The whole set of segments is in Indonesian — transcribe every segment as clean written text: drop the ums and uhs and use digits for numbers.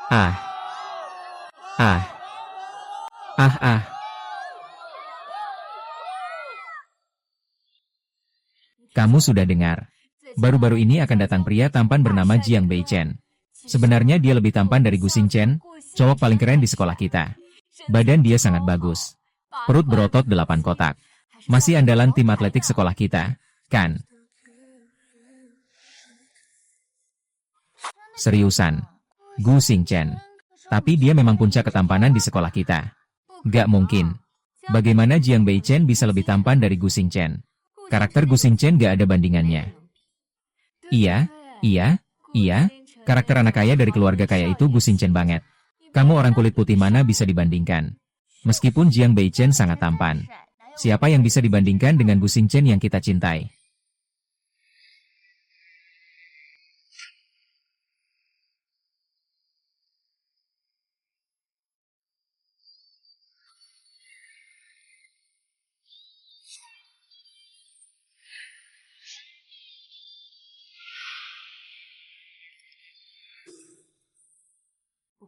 Ah, ah, ah, ah. Kamu sudah dengar. Baru-baru ini akan datang pria tampan bernama Jiang Beichen. Sebenarnya dia lebih tampan dari Gu Xingchen, cowok paling keren di sekolah kita. Badan dia sangat bagus. Perut berotot 8 kotak. Masih andalan tim atletik sekolah kita, kan? Seriusan. Gu Xingchen. Tapi dia memang puncak ketampanan di sekolah kita. Gak mungkin. Bagaimana Jiang Beichen bisa lebih tampan dari Gu Xingchen? Karakter Gu Xingchen gak ada bandingannya. Iya, iya, iya. Karakter anak kaya dari keluarga kaya itu Gu Xingchen banget. Kamu orang kulit putih mana bisa dibandingkan? Meskipun Jiang Beichen sangat tampan. Siapa yang bisa dibandingkan dengan Gu Xingchen yang kita cintai?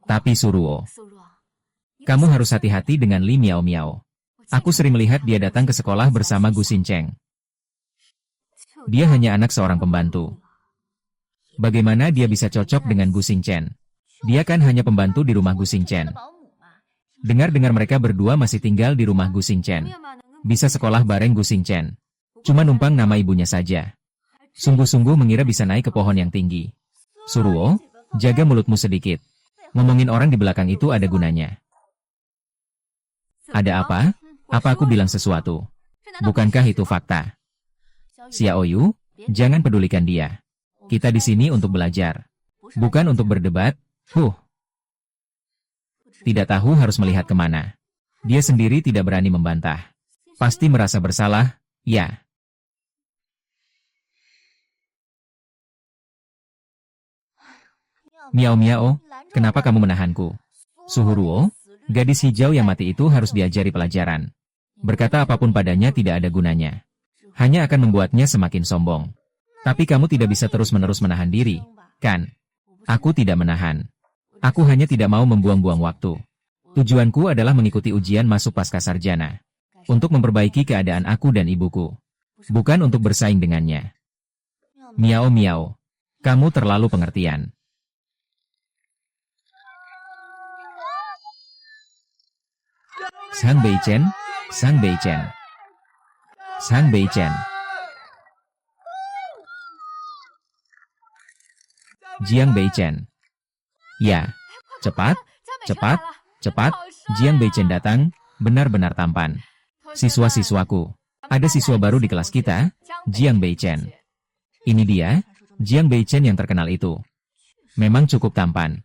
Tapi Suruo, kamu harus hati-hati dengan Li Miao Miao. Aku sering melihat dia datang ke sekolah bersama Gu Xingchen. Dia hanya anak seorang pembantu. Bagaimana dia bisa cocok dengan Gu Xingchen? Dia kan hanya pembantu di rumah Gu Xingchen. Dengar-dengar mereka berdua masih tinggal di rumah Gu Xingchen. Bisa sekolah bareng Gu Xingchen. Cuma numpang nama ibunya saja. Sungguh-sungguh mengira bisa naik ke pohon yang tinggi. Suruo, jaga mulutmu sedikit. Ngomongin orang di belakang itu ada gunanya. Ada apa? Apa aku bilang sesuatu? Bukankah itu fakta? Xiao Yu, jangan pedulikan dia. Kita di sini untuk belajar. Bukan untuk berdebat. Tidak tahu harus melihat kemana. Dia sendiri tidak berani membantah. Pasti merasa bersalah, ya. Miao Miao, kenapa kamu menahanku? Suhuruo, gadis hijau yang mati itu harus diajari pelajaran. Berkata apapun padanya tidak ada gunanya. Hanya akan membuatnya semakin sombong. Tapi kamu tidak bisa terus-menerus menahan diri, kan? Aku tidak menahan. Aku hanya tidak mau membuang-buang waktu. Tujuanku adalah mengikuti ujian masuk pascasarjana. Untuk memperbaiki keadaan aku dan ibuku. Bukan untuk bersaing dengannya. Miao Miao, kamu terlalu pengertian. Sang Beichen, Sang Beichen, Sang Beichen. Jiang Beichen. Ya, cepat, cepat, cepat. Jiang Beichen datang, benar-benar tampan. Siswa-siswaku, ada siswa baru di kelas kita, Jiang Beichen. Ini dia, Jiang Beichen yang terkenal itu. Memang cukup tampan.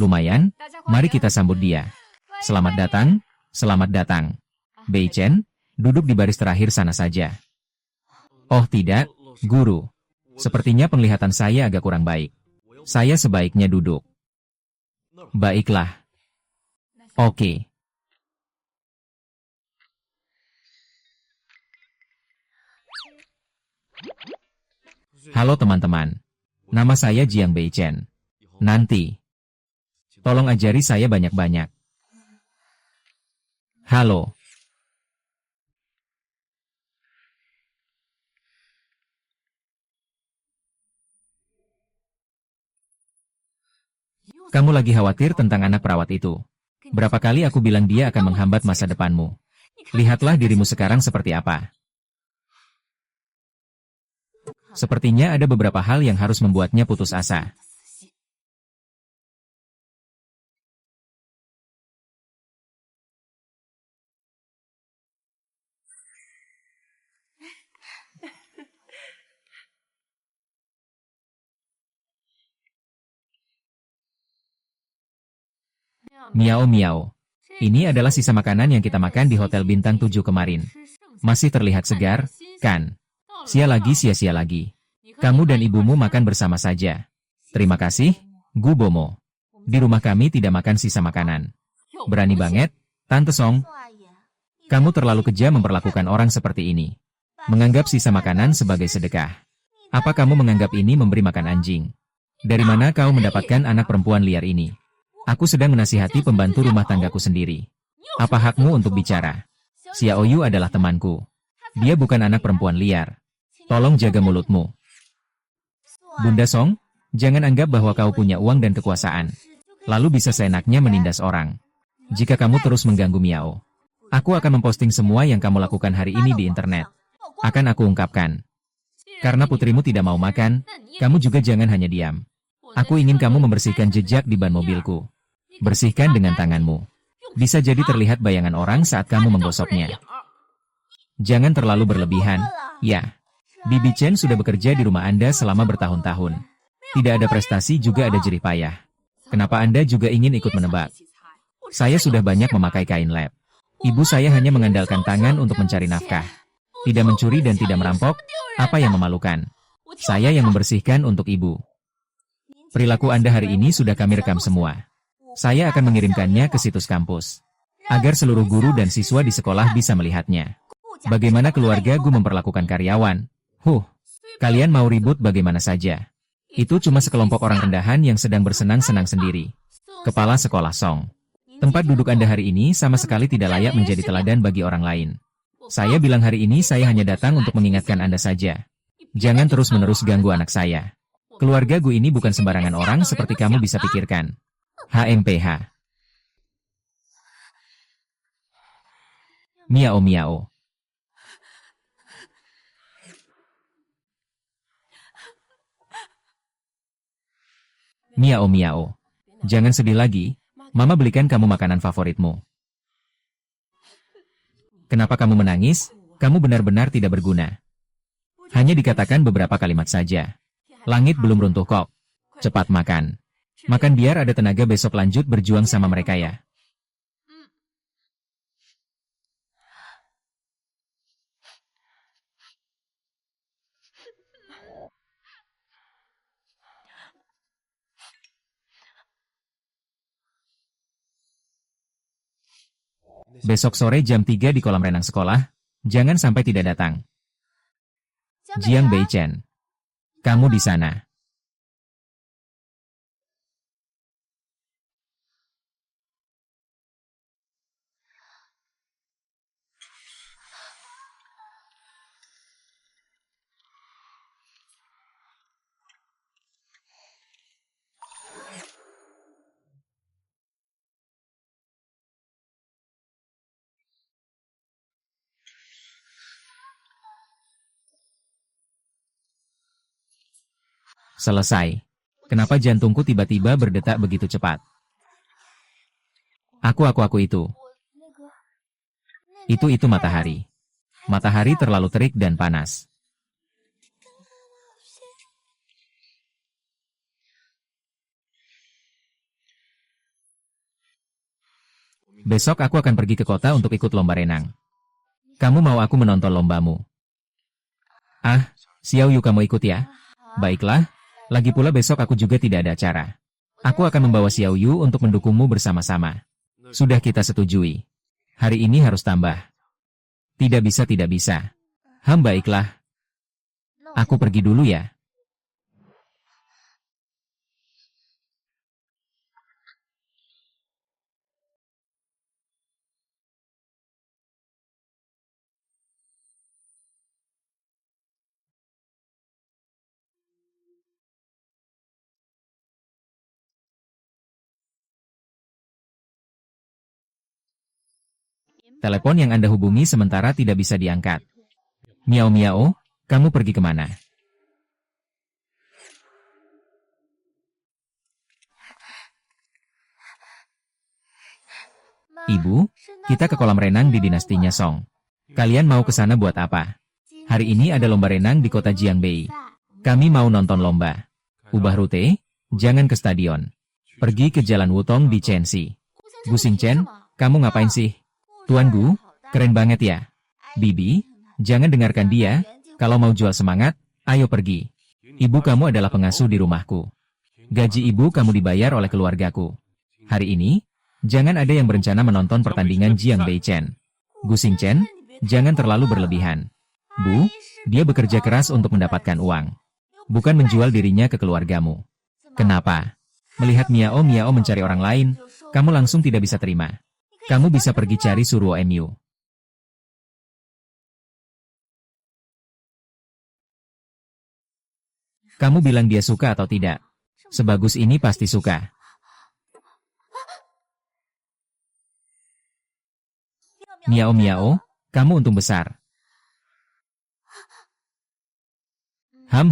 Lumayan, mari kita sambut dia. Selamat datang. Selamat datang. Beichen, duduk di baris terakhir sana saja. Oh tidak, guru. Sepertinya penglihatan saya agak kurang baik. Saya sebaiknya duduk. Baiklah. Oke. Halo teman-teman. Nama saya Jiang Beichen. Nanti. Tolong ajari saya banyak-banyak. Halo. Kamu lagi khawatir tentang anak perawat itu. Berapa kali aku bilang dia akan menghambat masa depanmu. Lihatlah dirimu sekarang seperti apa. Sepertinya ada beberapa hal yang harus membuatnya putus asa. Miao Miao. Ini adalah sisa makanan yang kita makan di Hotel Bintang 7 kemarin. Masih terlihat segar, kan? Sia lagi. Kamu dan ibumu makan bersama saja. Terima kasih, Gu Bomo. Di rumah kami tidak makan sisa makanan. Berani banget, Tante Song. Kamu terlalu kejam memperlakukan orang seperti ini. Menganggap sisa makanan sebagai sedekah. Apa kamu menganggap ini memberi makan anjing? Dari mana kau mendapatkan anak perempuan liar ini? Aku sedang menasihati pembantu rumah tanggaku sendiri. Apa hakmu untuk bicara? Xiaoyu adalah temanku. Dia bukan anak perempuan liar. Tolong jaga mulutmu. Bunda Song, jangan anggap bahwa kau punya uang dan kekuasaan. Lalu bisa seenaknya menindas orang. Jika kamu terus mengganggu Miao, aku akan memposting semua yang kamu lakukan hari ini di internet. Akan aku ungkapkan. Karena putrimu tidak mau makan, kamu juga jangan hanya diam. Aku ingin kamu membersihkan jejak di ban mobilku. Bersihkan dengan tanganmu. Bisa jadi terlihat bayangan orang saat kamu menggosoknya. Jangan terlalu berlebihan. Ya, Bibi Chen sudah bekerja di rumah Anda selama bertahun-tahun. Tidak ada prestasi juga ada jerih payah. Kenapa Anda juga ingin ikut menebak? Saya sudah banyak memakai kain lap. Ibu saya hanya mengandalkan tangan untuk mencari nafkah. Tidak mencuri dan tidak merampok, apa yang memalukan? Saya yang membersihkan untuk ibu. Perilaku Anda hari ini sudah kami rekam semua. Saya akan mengirimkannya ke situs kampus. Agar seluruh guru dan siswa di sekolah bisa melihatnya. Bagaimana keluarga Gu memperlakukan karyawan? Kalian mau ribut bagaimana saja. Itu cuma sekelompok orang rendahan yang sedang bersenang-senang sendiri. Kepala Sekolah Song. Tempat duduk Anda hari ini sama sekali tidak layak menjadi teladan bagi orang lain. Saya bilang hari ini saya hanya datang untuk mengingatkan Anda saja. Jangan terus-menerus ganggu anak saya. Keluarga Gu ini bukan sembarangan orang seperti kamu bisa pikirkan. HMPH. Miao Miao. Miao Miao. Jangan sedih lagi, Mama belikan kamu makanan favoritmu. Kenapa kamu menangis? Kamu benar-benar tidak berguna. Hanya dikatakan beberapa kalimat saja. Langit belum runtuh kok. Cepat makan. Makan biar ada tenaga besok lanjut berjuang sama mereka ya. Besok sore jam 3 di kolam renang sekolah, jangan sampai tidak datang. Jiang Beichen. Kamu di sana. Selesai. Kenapa jantungku tiba-tiba berdetak begitu cepat? Aku itu. Itu matahari. Matahari terlalu terik dan panas. Besok aku akan pergi ke kota untuk ikut lomba renang. Kamu mau aku menonton lombamu? Ah, Xiaoyu kamu ikut ya? Baiklah. Lagi pula besok aku juga tidak ada acara. Aku akan membawa Xiaoyu untuk mendukungmu bersama-sama. Sudah kita setujui. Hari ini harus tambah. Tidak bisa. Baiklah. Aku pergi dulu ya. Telepon yang Anda hubungi sementara tidak bisa diangkat. Miao Miao, kamu pergi kemana? Ibu, kita ke kolam renang di dinastinya Song. Kalian mau ke sana buat apa? Hari ini ada lomba renang di kota Jiangbei. Kami mau nonton lomba. Ubah rute, jangan ke stadion. Pergi ke Jalan Wutong di Chenxi. Gu Xingchen, kamu ngapain sih? Tuan Gu, keren banget ya. Bibi, jangan dengarkan dia. Kalau mau jual semangat, ayo pergi. Ibu kamu adalah pengasuh di rumahku. Gaji ibu kamu dibayar oleh keluargaku. Hari ini, jangan ada yang berencana menonton pertandingan Jiang Beichen. Gu Xingchen, jangan terlalu berlebihan. Bu, dia bekerja keras untuk mendapatkan uang. Bukan menjual dirinya ke keluargamu. Kenapa? Melihat Miao Miao mencari orang lain, kamu langsung tidak bisa terima. Kamu bisa pergi cari Suruo Mu. Kamu bilang dia suka atau tidak? Sebagus ini pasti suka. Miao Miao, kamu untung besar. Ham.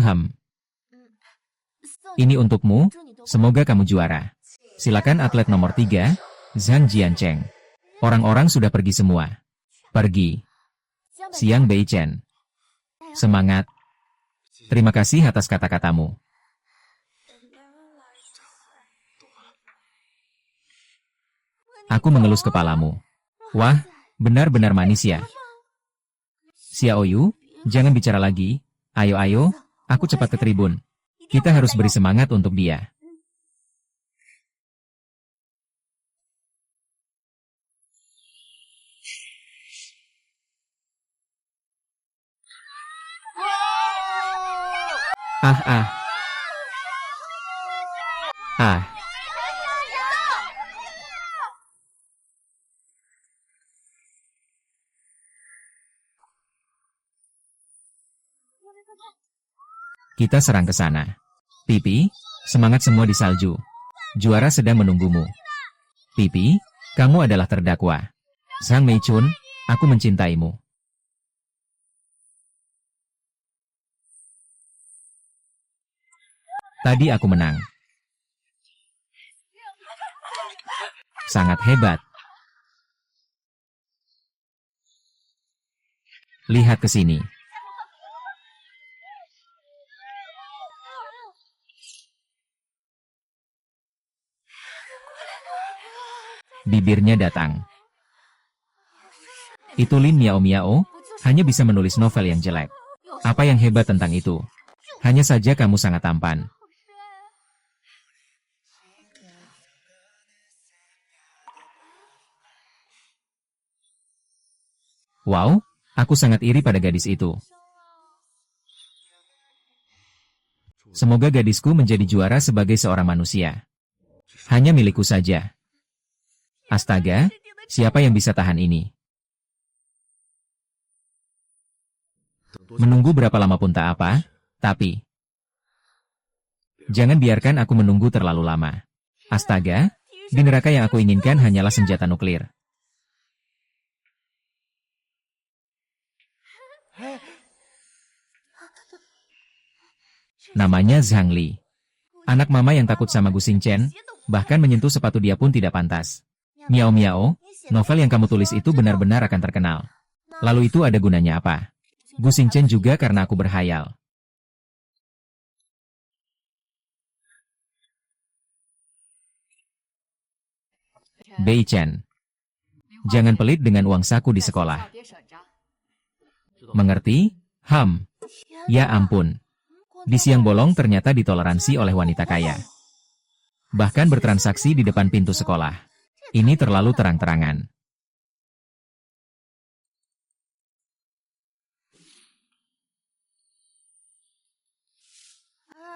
Ini untukmu, semoga kamu juara. Silakan atlet nomor 3, Zhang Jiancheng. Orang-orang sudah pergi semua. Pergi. Xiang Beichen. Semangat. Terima kasih atas kata-katamu. Aku mengelus kepalamu. Wah, benar-benar manis ya. Xiaoyu, jangan bicara lagi. Ayo, aku cepat ke tribun. Kita harus beri semangat untuk dia. Ah. Kita serang ke sana. Pipi, semangat semua di salju. Juara sedang menunggumu. Pipi, kamu adalah terdakwa. Zhang Meichun, aku mencintaimu. Tadi aku menang. Sangat hebat. Lihat ke sini. Bibirnya datang. Itu Lin Miao Miao, hanya bisa menulis novel yang jelek. Apa yang hebat tentang itu? Hanya saja kamu sangat tampan. Wow, aku sangat iri pada gadis itu. Semoga gadisku menjadi juara sebagai seorang manusia. Hanya milikku saja. Astaga, siapa yang bisa tahan ini? Menunggu berapa lama pun tak apa, tapi... Jangan biarkan aku menunggu terlalu lama. Astaga, di neraka yang aku inginkan hanyalah senjata nuklir. Namanya Zhang Li. Anak mama yang takut sama Gu Xingchen, bahkan menyentuh sepatu dia pun tidak pantas. Miao Miao, novel yang kamu tulis itu benar-benar akan terkenal. Lalu itu ada gunanya apa? Gu Xingchen juga karena aku berhayal. Beichen. Jangan pelit dengan uang saku di sekolah. Mengerti? Ya ampun. Di siang bolong ternyata ditoleransi oleh wanita kaya. Bahkan bertransaksi di depan pintu sekolah. Ini terlalu terang-terangan.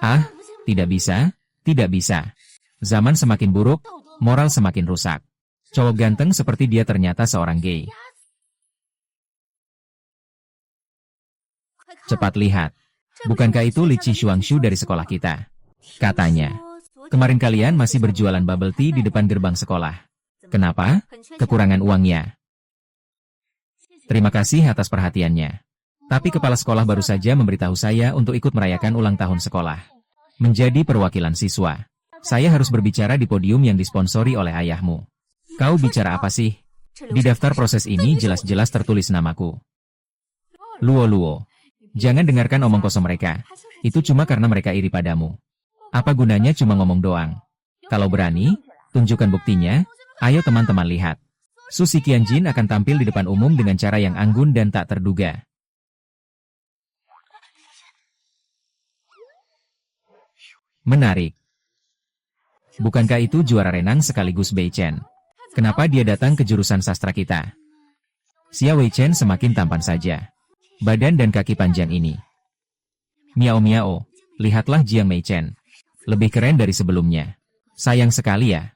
Ah, tidak bisa, tidak bisa. Zaman semakin buruk, moral semakin rusak. Cowok ganteng seperti dia ternyata seorang gay. Cepat lihat. Bukankah itu Li Qishuangshu dari sekolah kita? Katanya. Kemarin kalian masih berjualan bubble tea di depan gerbang sekolah. Kenapa? Kekurangan uangnya. Terima kasih atas perhatiannya. Tapi kepala sekolah baru saja memberitahu saya untuk ikut merayakan ulang tahun sekolah. Menjadi perwakilan siswa. Saya harus berbicara di podium yang disponsori oleh ayahmu. Kau bicara apa sih? Di daftar proses ini jelas-jelas tertulis namaku. Luo. Jangan dengarkan omong kosong mereka. Itu cuma karena mereka iri padamu. Apa gunanya cuma ngomong doang? Kalau berani, tunjukkan buktinya. Ayo teman-teman lihat. Susi Qianjin akan tampil di depan umum dengan cara yang anggun dan tak terduga. Menarik. Bukankah itu juara renang sekaligus Beichen? Kenapa dia datang ke jurusan sastra kita? Xia Weichen semakin tampan saja. Badan dan kaki panjang ini. Miao Miao, lihatlah Jiang Meichen. Lebih keren dari sebelumnya. Sayang sekali ya.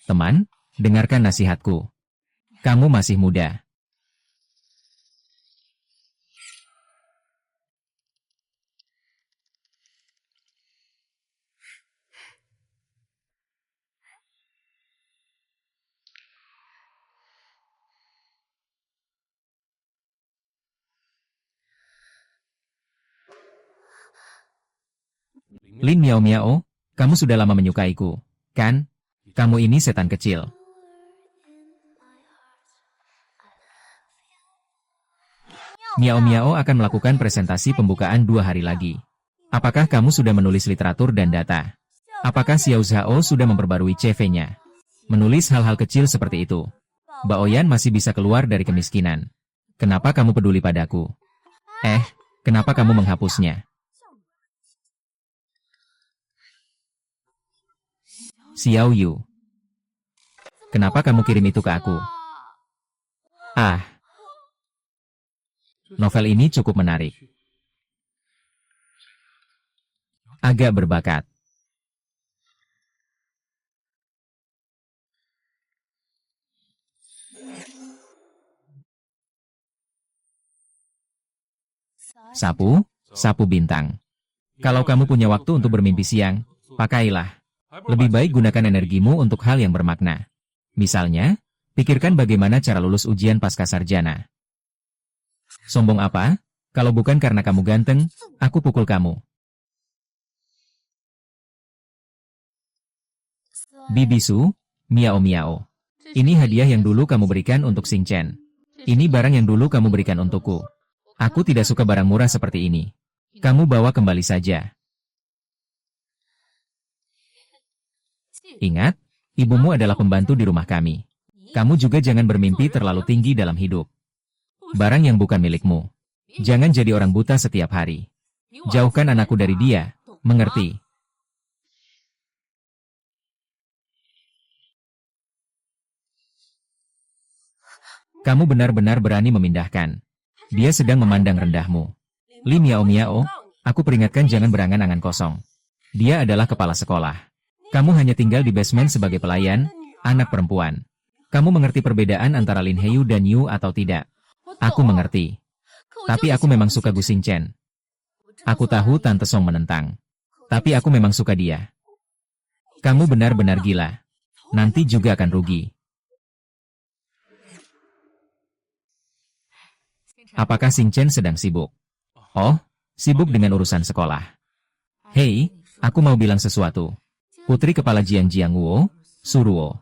Teman, dengarkan nasihatku. Kamu masih muda. Lin Miao Miao, kamu sudah lama menyukaiku, kan? Kamu ini setan kecil. Miao Miao akan melakukan presentasi pembukaan 2 hari lagi. Apakah kamu sudah menulis literatur dan data? Apakah Xiao Zhao sudah memperbarui CV-nya? Menulis hal-hal kecil seperti itu. Baoyan masih bisa keluar dari kemiskinan. Kenapa kamu peduli padaku? Kenapa kamu menghapusnya? Xiao Yu. Kenapa kamu kirim itu ke aku? Novel ini cukup menarik. Agak berbakat. Sapu bintang. Kalau kamu punya waktu untuk bermimpi siang, pakailah. Lebih baik gunakan energimu untuk hal yang bermakna. Misalnya, pikirkan bagaimana cara lulus ujian pasca sarjana. Sombong apa? Kalau bukan karena kamu ganteng, aku pukul kamu. Bibisu, Miao Miao. Ini hadiah yang dulu kamu berikan untuk Xing Chen. Ini barang yang dulu kamu berikan untukku. Aku tidak suka barang murah seperti ini. Kamu bawa kembali saja. Ingat, ibumu adalah pembantu di rumah kami. Kamu juga jangan bermimpi terlalu tinggi dalam hidup. Barang yang bukan milikmu. Jangan jadi orang buta setiap hari. Jauhkan anakku dari dia, mengerti? Kamu benar-benar berani memindahkan. Dia sedang memandang rendahmu. Li Miao Miao, aku peringatkan jangan berangan-angan kosong. Dia adalah kepala sekolah. Kamu hanya tinggal di basement sebagai pelayan, anak perempuan. Kamu mengerti perbedaan antara Lin Hei dan Yu atau tidak? Aku mengerti. Tapi aku memang suka Gu Xing Chen. Aku tahu Tante Song menentang. Tapi aku memang suka dia. Kamu benar-benar gila. Nanti juga akan rugi. Apakah Xing Chen sedang sibuk? Oh, sibuk dengan urusan sekolah. Hei, aku mau bilang sesuatu. Putri Kepala Jiang Jiangwo, Suruo,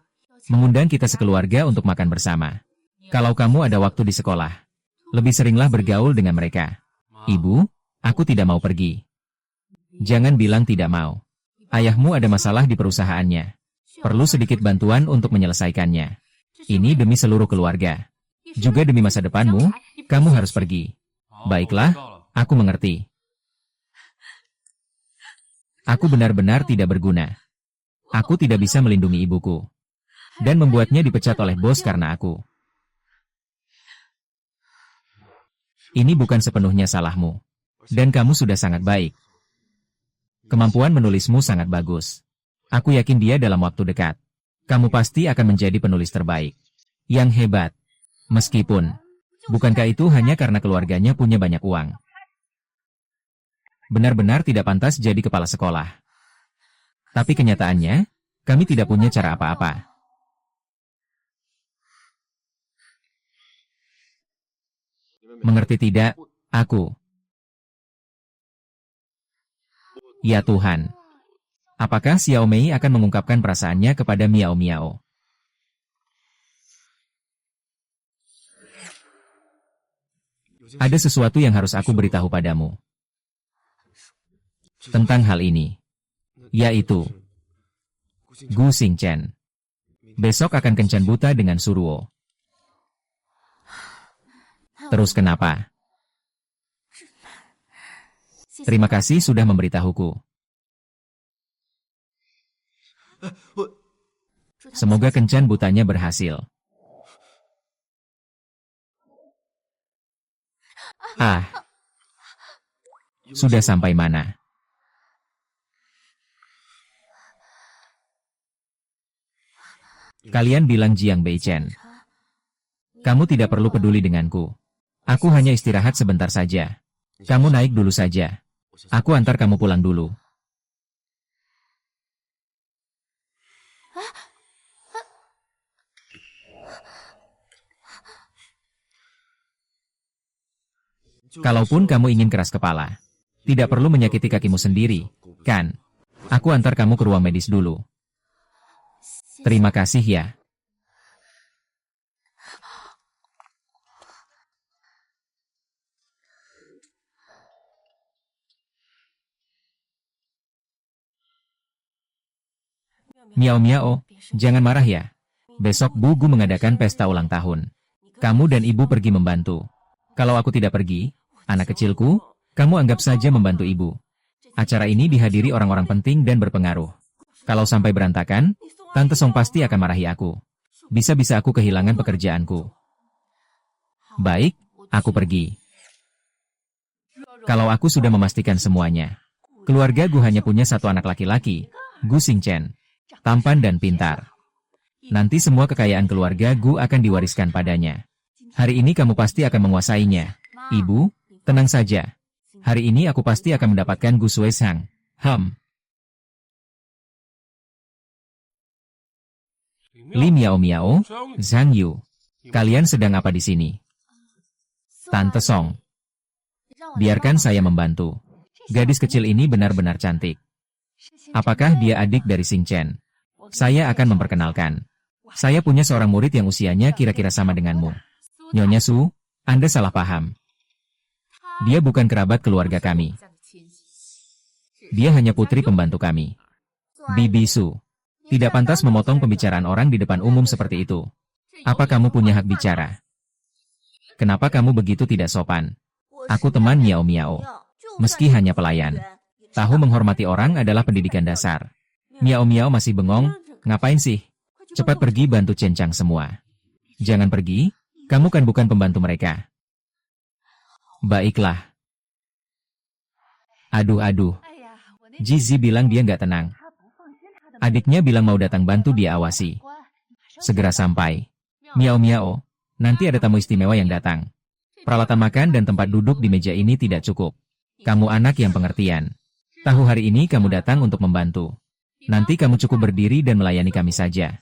mengundang kita sekeluarga untuk makan bersama. Kalau kamu ada waktu di sekolah, lebih seringlah bergaul dengan mereka. Ibu, aku tidak mau pergi. Jangan bilang tidak mau. Ayahmu ada masalah di perusahaannya. Perlu sedikit bantuan untuk menyelesaikannya. Ini demi seluruh keluarga. Juga demi masa depanmu, kamu harus pergi. Baiklah, aku mengerti. Aku benar-benar tidak berguna. Aku tidak bisa melindungi ibuku. Dan membuatnya dipecat oleh bos karena aku. Ini bukan sepenuhnya salahmu. Dan kamu sudah sangat baik. Kemampuan menulismu sangat bagus. Aku yakin dia dalam waktu dekat. Kamu pasti akan menjadi penulis terbaik. Yang hebat. Meskipun, bukankah itu hanya karena keluarganya punya banyak uang? Benar-benar tidak pantas jadi kepala sekolah. Tapi kenyataannya, kami tidak punya cara apa-apa. Mengerti tidak, aku? Ya Tuhan. Apakah Xiao Mei akan mengungkapkan perasaannya kepada Miao Miao? Ada sesuatu yang harus aku beritahu padamu. Tentang hal ini. Yaitu Gu Xing Chen. Besok akan kencan buta dengan Suruo. Terus kenapa? Terima kasih sudah memberitahuku. Semoga kencan butanya berhasil. Ah, sudah sampai mana? Kalian bilang Jiang Beichen. Kamu tidak perlu peduli denganku. Aku hanya istirahat sebentar saja. Kamu naik dulu saja. Aku antar kamu pulang dulu. Kalaupun kamu ingin keras kepala, tidak perlu menyakiti kakimu sendiri, kan? Aku antar kamu ke ruang medis dulu. Terima kasih ya. Miao Miao, jangan marah ya. Besok Bu Gu mengadakan pesta ulang tahun. Kamu dan ibu pergi membantu. Kalau aku tidak pergi, anak kecilku, kamu anggap saja membantu ibu. Acara ini dihadiri orang-orang penting dan berpengaruh. Kalau sampai berantakan, Tante Song pasti akan marahi aku. Bisa-bisa aku kehilangan pekerjaanku. Baik, aku pergi. Kalau aku sudah memastikan semuanya. Keluarga Gu hanya punya satu anak laki-laki, Gu Xingchen. Tampan dan pintar. Nanti semua kekayaan keluarga Gu akan diwariskan padanya. Hari ini kamu pasti akan menguasainya. Ibu, tenang saja. Hari ini aku pasti akan mendapatkan Gu Suesang. Li Miao Miao, Zhang Yu. Kalian sedang apa di sini? Tante Song. Biarkan saya membantu. Gadis kecil ini benar-benar cantik. Apakah dia adik dari Xing Chen? Saya akan memperkenalkan. Saya punya seorang murid yang usianya kira-kira sama denganmu. Nyonya Su, Anda salah paham. Dia bukan kerabat keluarga kami. Dia hanya putri pembantu kami. Bibi Su. Tidak pantas memotong pembicaraan orang di depan umum seperti itu. Apa kamu punya hak bicara? Kenapa kamu begitu tidak sopan? Aku teman Miao Miao. Meski hanya pelayan. Tahu menghormati orang adalah pendidikan dasar. Miao Miao masih bengong, ngapain sih? Cepat pergi bantu Cencang semua. Jangan pergi, kamu kan bukan pembantu mereka. Baiklah. Aduh. Jizi bilang dia nggak tenang. Adiknya bilang mau datang bantu dia awasi. Segera sampai. Miao Miao, nanti ada tamu istimewa yang datang. Peralatan makan dan tempat duduk di meja ini tidak cukup. Kamu anak yang pengertian. Tahu hari ini kamu datang untuk membantu. Nanti kamu cukup berdiri dan melayani kami saja.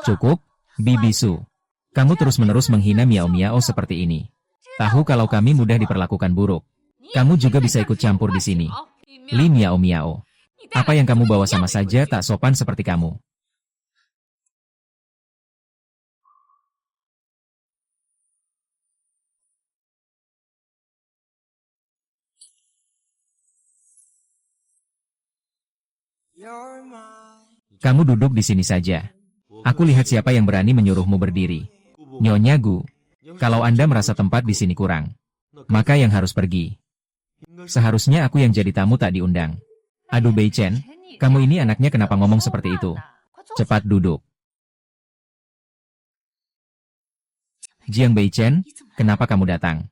Cukup, Bibi Su. Kamu terus-menerus menghina Miao Miao seperti ini. Tahu kalau kami mudah diperlakukan buruk. Kamu juga bisa ikut campur di sini. Li Miao Miao. Apa yang kamu bawa sama saja tak sopan seperti kamu. Kamu duduk di sini saja. Aku lihat siapa yang berani menyuruhmu berdiri. Nyonya Gu, kalau Anda merasa tempat di sini kurang, maka yang harus pergi. Seharusnya aku yang jadi tamu tak diundang. Aduh Beichen, kamu ini anaknya kenapa ngomong seperti itu? Cepat duduk. Jiang Beichen, kenapa kamu datang?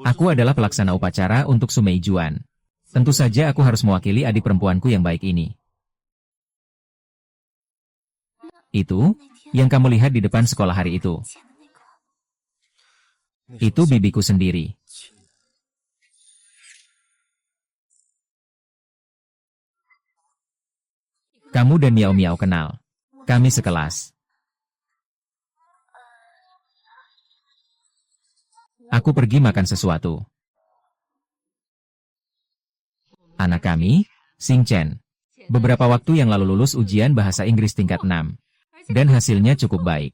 Aku adalah pelaksana upacara untuk Sumei Juan. Tentu saja aku harus mewakili adik perempuanku yang baik ini. Itu, yang kamu lihat di depan sekolah hari itu. Itu bibiku sendiri. Kamu dan Miao Miao kenal. Kami sekelas. Aku pergi makan sesuatu. Anak kami, Xing Chen, beberapa waktu yang lalu lulus ujian bahasa Inggris tingkat 6. Dan hasilnya cukup baik.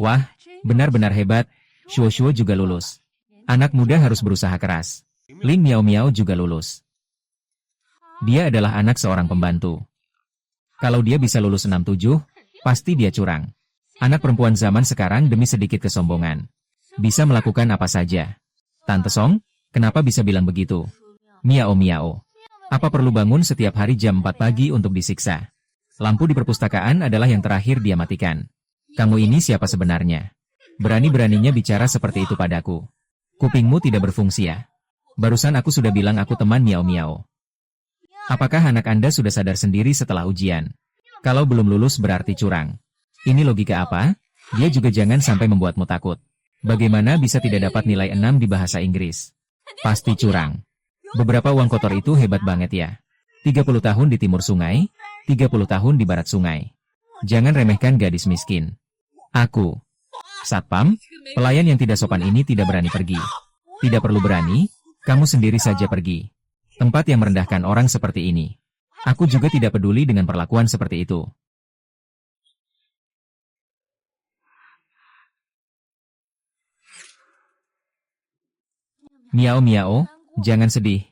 Wah, benar-benar hebat. Shuo juga lulus. Anak muda harus berusaha keras. Ling Miao Miao juga lulus. Dia adalah anak seorang pembantu. Kalau dia bisa lulus 6-7, pasti dia curang. Anak perempuan zaman sekarang demi sedikit kesombongan. Bisa melakukan apa saja. Tante Song, kenapa bisa bilang begitu? Miao Miao. Apa perlu bangun setiap hari jam 4 pagi untuk disiksa? Lampu di perpustakaan adalah yang terakhir dia matikan. Kamu ini siapa sebenarnya? Berani-beraninya bicara seperti itu padaku. Kupingmu tidak berfungsi ya? Barusan aku sudah bilang aku teman Miao Miao. Apakah anak Anda sudah sadar sendiri setelah ujian? Kalau belum lulus berarti curang. Ini logika apa? Dia juga jangan sampai membuatmu takut. Bagaimana bisa tidak dapat nilai 6 di bahasa Inggris? Pasti curang. Beberapa uang kotor itu hebat banget ya. 30 tahun di timur sungai, 30 tahun di barat sungai. Jangan remehkan gadis miskin. Aku. Satpam, pelayan yang tidak sopan ini tidak berani pergi. Tidak perlu berani, kamu sendiri saja pergi. Tempat yang merendahkan orang seperti ini. Aku juga tidak peduli dengan perlakuan seperti itu. Miao Miao, jangan sedih.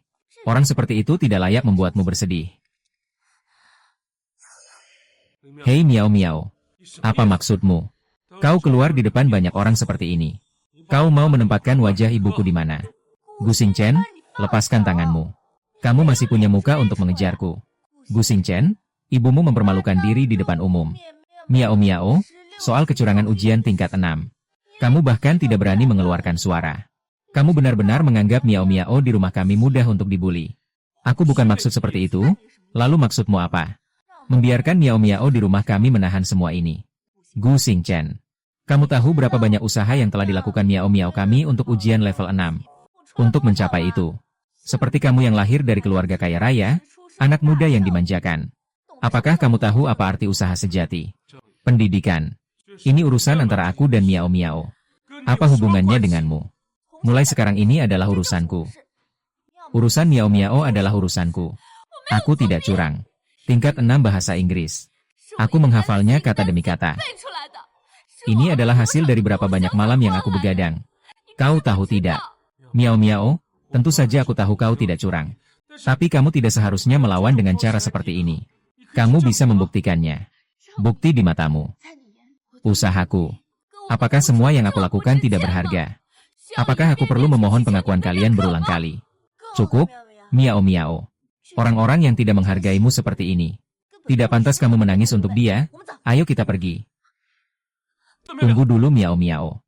Orang seperti itu tidak layak membuatmu bersedih. Hei Miao Miao, apa maksudmu? Kau keluar di depan banyak orang seperti ini. Kau mau menempatkan wajah ibuku di mana? Gu Xingchen, lepaskan tanganmu. Kamu masih punya muka untuk mengejarku. Gu Xingchen, ibumu mempermalukan diri di depan umum. Miao Miao, soal kecurangan ujian tingkat 6. Kamu bahkan tidak berani mengeluarkan suara. Kamu benar-benar menganggap Miao Miao di rumah kami mudah untuk dibuli. Aku bukan maksud seperti itu, lalu maksudmu apa? Membiarkan Miao Miao di rumah kami menahan semua ini. Gu Xingchen, kamu tahu berapa banyak usaha yang telah dilakukan Miao Miao kami untuk ujian level 6? Untuk mencapai itu. Seperti kamu yang lahir dari keluarga kaya raya, anak muda yang dimanjakan. Apakah kamu tahu apa arti usaha sejati? Pendidikan. Ini urusan antara aku dan Miao Miao. Apa hubungannya denganmu? Mulai sekarang ini adalah urusanku. Urusan Miao Miao adalah urusanku. Aku tidak curang. Tingkat 6 bahasa Inggris. Aku menghafalnya kata demi kata. Ini adalah hasil dari berapa banyak malam yang aku begadang. Kau tahu tidak? Miao Miao, tentu saja aku tahu kau tidak curang. Tapi kamu tidak seharusnya melawan dengan cara seperti ini. Kamu bisa membuktikannya. Bukti di matamu. Usahaku. Apakah semua yang aku lakukan tidak berharga? Apakah aku perlu memohon pengakuan kalian berulang kali? Cukup, Miao Miao. Orang-orang yang tidak menghargaimu seperti ini. Tidak pantas kamu menangis untuk dia. Ayo kita pergi. Tunggu dulu Miao Miao.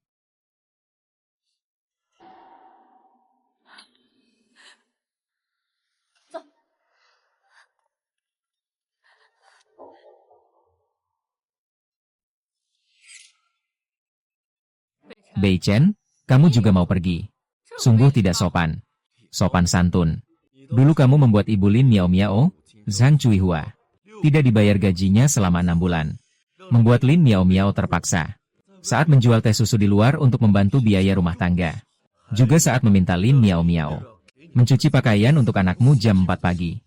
Bei Chen, kamu juga mau pergi. Sungguh tidak sopan. Sopan santun. Dulu kamu membuat Ibu Lin Miao Miao, Zhang Cuihua. Tidak dibayar gajinya selama 6 bulan. Membuat Lin Miao Miao terpaksa. Saat menjual teh susu di luar untuk membantu biaya rumah tangga. Juga saat meminta Lin Miao Miao mencuci pakaian untuk anakmu jam 4 pagi.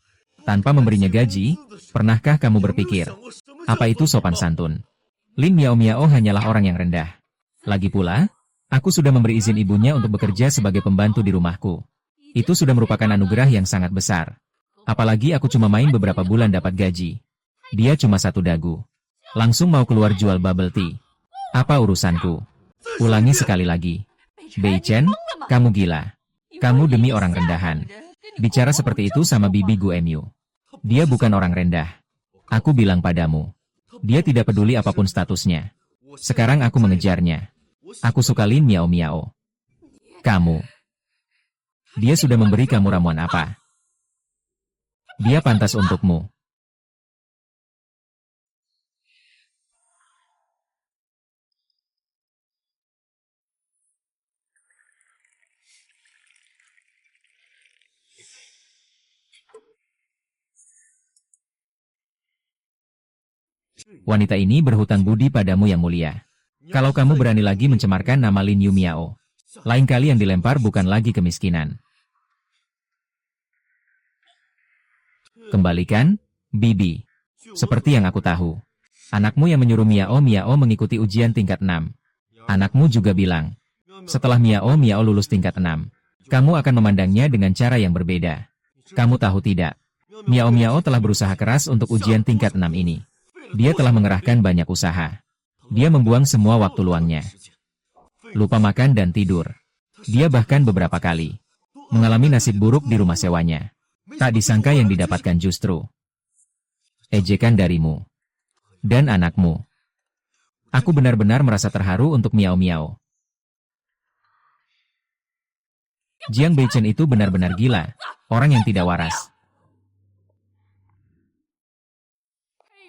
Tanpa memberinya gaji, pernahkah kamu berpikir, apa itu sopan santun? Lin Miao Miao hanyalah orang yang rendah. Lagi pula, aku sudah memberi izin ibunya untuk bekerja sebagai pembantu di rumahku. Itu sudah merupakan anugerah yang sangat besar. Apalagi aku cuma main beberapa bulan dapat gaji. Dia cuma 1 dagu. Langsung mau keluar jual bubble tea. Apa urusanku? Ulangi sekali lagi. Bei Chen, kamu gila. Kamu demi orang rendahan. Bicara seperti itu sama Bibi Gu Emyu. Dia bukan orang rendah. Aku bilang padamu. Dia tidak peduli apapun statusnya. Sekarang aku mengejarnya. Aku suka Lin Miao Miao. Kamu. Dia sudah memberi kamu ramuan apa? Dia pantas untukmu. Wanita ini berhutang budi padamu yang mulia. Kalau kamu berani lagi mencemarkan nama Lin Yu Miao, lain kali yang dilempar bukan lagi kemiskinan. Kembalikan, Bibi. Seperti yang aku tahu. Anakmu yang menyuruh Miao Miao mengikuti ujian tingkat 6. Anakmu juga bilang, setelah Miao Miao lulus tingkat 6, kamu akan memandangnya dengan cara yang berbeda. Kamu tahu tidak? Miao Miao telah berusaha keras untuk ujian tingkat 6 ini. Dia telah mengerahkan banyak usaha. Dia membuang semua waktu luangnya. Lupa makan dan tidur. Dia bahkan beberapa kali mengalami nasib buruk di rumah sewanya. Tak disangka yang didapatkan justru ejekan darimu dan anakmu. Aku benar-benar merasa terharu untuk Miao Miao. Jiang Beichen itu benar-benar gila, orang yang tidak waras.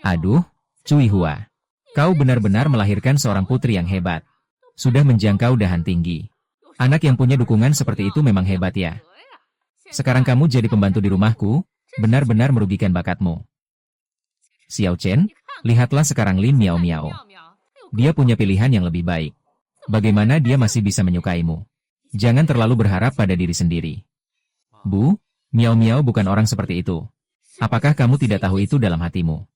Aduh, Cui Hua. Kau benar-benar melahirkan seorang putri yang hebat. Sudah menjangkau dahan tinggi. Anak yang punya dukungan seperti itu memang hebat ya. Sekarang kamu jadi pembantu di rumahku, benar-benar merugikan bakatmu. Xiao Chen, lihatlah sekarang Lin Miao Miao. Dia punya pilihan yang lebih baik. Bagaimana dia masih bisa menyukaimu? Jangan terlalu berharap pada diri sendiri. Bu, Miao Miao bukan orang seperti itu. Apakah kamu tidak tahu itu dalam hatimu?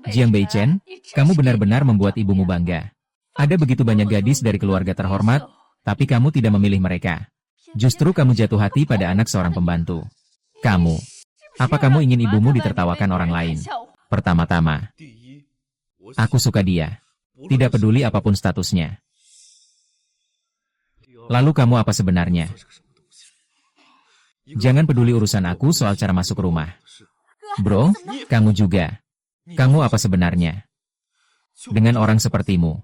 Jiang Beichen, kamu benar-benar membuat ibumu bangga. Ada begitu banyak gadis dari keluarga terhormat, tapi kamu tidak memilih mereka. Justru kamu jatuh hati pada anak seorang pembantu. Kamu. Apa kamu ingin ibumu ditertawakan orang lain? Pertama-tama, aku suka dia. Tidak peduli apapun statusnya. Lalu kamu apa sebenarnya? Jangan peduli urusan aku soal cara masuk rumah. Bro, kamu juga. Kamu apa sebenarnya? Dengan orang sepertimu.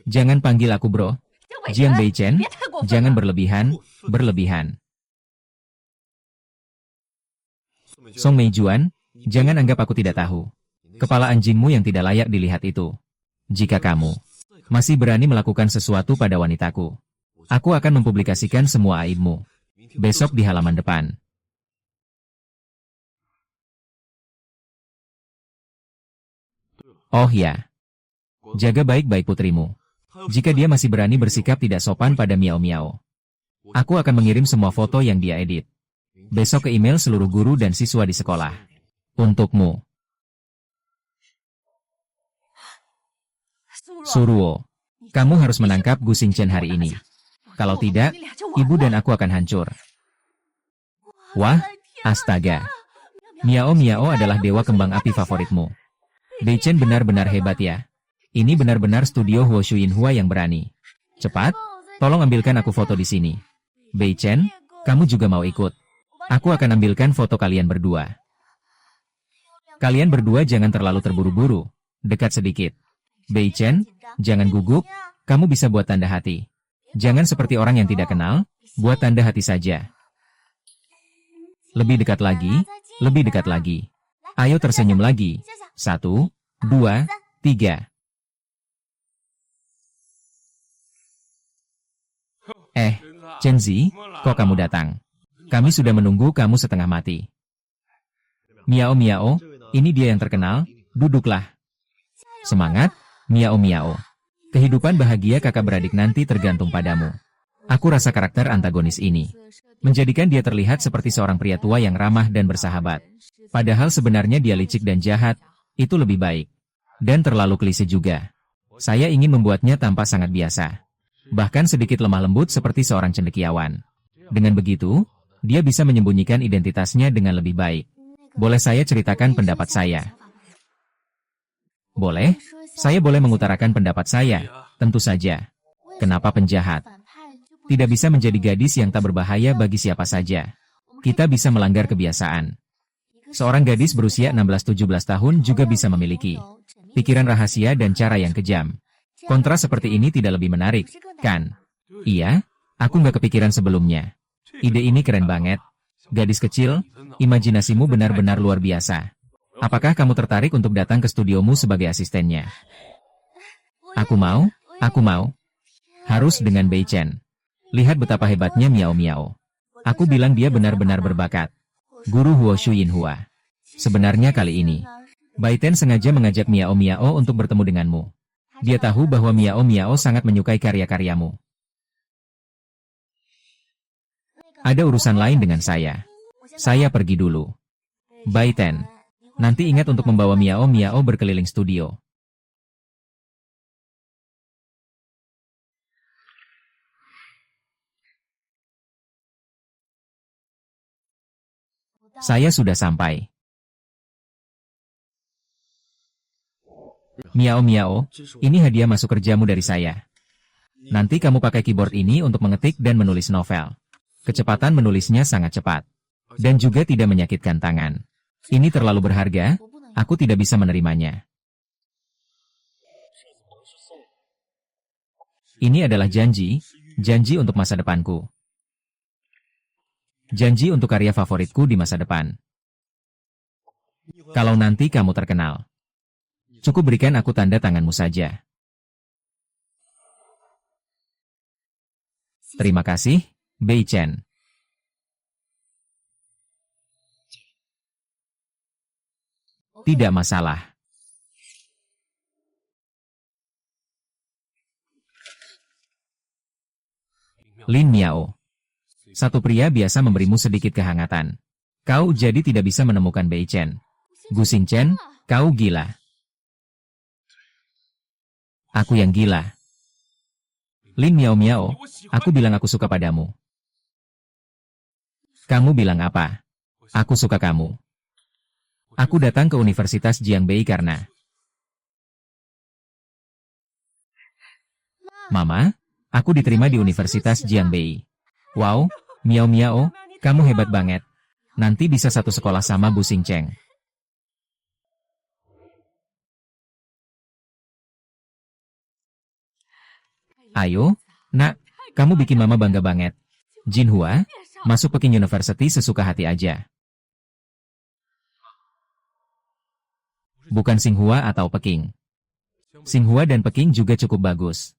Jangan panggil aku bro. Jiang Beichen, jangan berlebihan. Song Meijuan, jangan anggap aku tidak tahu. Kepala anjingmu yang tidak layak dilihat itu. Jika kamu masih berani melakukan sesuatu pada wanitaku, aku akan mempublikasikan semua aibmu. Besok di halaman depan. Oh ya. Jaga baik-baik putrimu. Jika dia masih berani bersikap tidak sopan pada Miao Miao, aku akan mengirim semua foto yang dia edit besok ke email seluruh guru dan siswa di sekolah. Untukmu. Suruo, kamu harus menangkap Gu Xingchen hari ini. Kalau tidak, ibu dan aku akan hancur. Wah, astaga. Miao Miao adalah dewa kembang api favoritmu. Beichen benar-benar hebat ya. Ini benar-benar studio Huo Shuyin Hua yang berani. Cepat, tolong ambilkan aku foto di sini. Beichen, kamu juga mau ikut? Aku akan ambilkan foto kalian berdua. Kalian berdua jangan terlalu terburu-buru. Dekat sedikit. Beichen, jangan gugup. Kamu bisa buat tanda hati. Jangan seperti orang yang tidak kenal, buat tanda hati saja. Lebih dekat lagi, lebih dekat lagi. Ayo tersenyum lagi. 1, 2, 3. Chen Zi, kok kamu datang? Kami sudah menunggu kamu setengah mati. Miao Miao, ini dia yang terkenal, duduklah. Semangat, Miao Miao. Kehidupan bahagia kakak beradik nanti tergantung padamu. Aku rasa karakter antagonis ini menjadikan dia terlihat seperti seorang pria tua yang ramah dan bersahabat. Padahal sebenarnya dia licik dan jahat, itu lebih baik. Dan terlalu klise juga. Saya ingin membuatnya tampak sangat biasa. Bahkan sedikit lemah lembut seperti seorang cendekiawan. Dengan begitu, dia bisa menyembunyikan identitasnya dengan lebih baik. Boleh saya ceritakan pendapat saya? Boleh? Saya boleh mengutarakan pendapat saya, tentu saja. Kenapa penjahat tidak bisa menjadi gadis yang tak berbahaya bagi siapa saja? Kita bisa melanggar kebiasaan. Seorang gadis berusia 16-17 tahun juga bisa memiliki pikiran rahasia dan cara yang kejam. Kontras seperti ini tidak lebih menarik, kan? Iya, aku nggak kepikiran sebelumnya. Ide ini keren banget. Gadis kecil, imajinasimu benar-benar luar biasa. Apakah kamu tertarik untuk datang ke studiomu sebagai asistennya? Aku mau. Harus dengan Beichen. Lihat betapa hebatnya Miao Miao. Aku bilang dia benar-benar berbakat. Guru Huo Shuyin Hua. Sebenarnya kali ini, Baiten sengaja mengajak Miao Miao untuk bertemu denganmu. Dia tahu bahwa Miao Miao sangat menyukai karya-karyamu. Ada urusan lain dengan saya. Saya pergi dulu. Baiten. Nanti ingat untuk membawa Miao Miao berkeliling studio. Saya sudah sampai. Miao Miao, ini hadiah masuk kerjamu dari saya. Nanti kamu pakai keyboard ini untuk mengetik dan menulis novel. Kecepatan menulisnya sangat cepat. Dan juga tidak menyakitkan tangan. Ini terlalu berharga, aku tidak bisa menerimanya. Ini adalah janji untuk masa depanku. Janji untuk karya favoritku di masa depan. Kalau nanti kamu terkenal, cukup berikan aku tanda tanganmu saja. Terima kasih, Bei Chen. Tidak masalah. Lin Miao. Satu pria biasa memberimu sedikit kehangatan. Kau jadi tidak bisa menemukan Bei Chen. Gu Xingchen, kau gila. Aku yang gila. Lin Miao Miao, aku bilang aku suka padamu. Kamu bilang apa? Aku suka kamu. Aku datang ke Universitas Jiangbei karena... Mama, aku diterima di Universitas Jiangbei. Wow, Miao Miao, kamu hebat banget. Nanti bisa satu sekolah sama Bu Xingchen. Ayo, nak, kamu bikin mama bangga banget. Jinhua, masuk Peking University sesuka hati aja. Bukan Tsinghua atau Peking. Tsinghua dan Peking juga cukup bagus.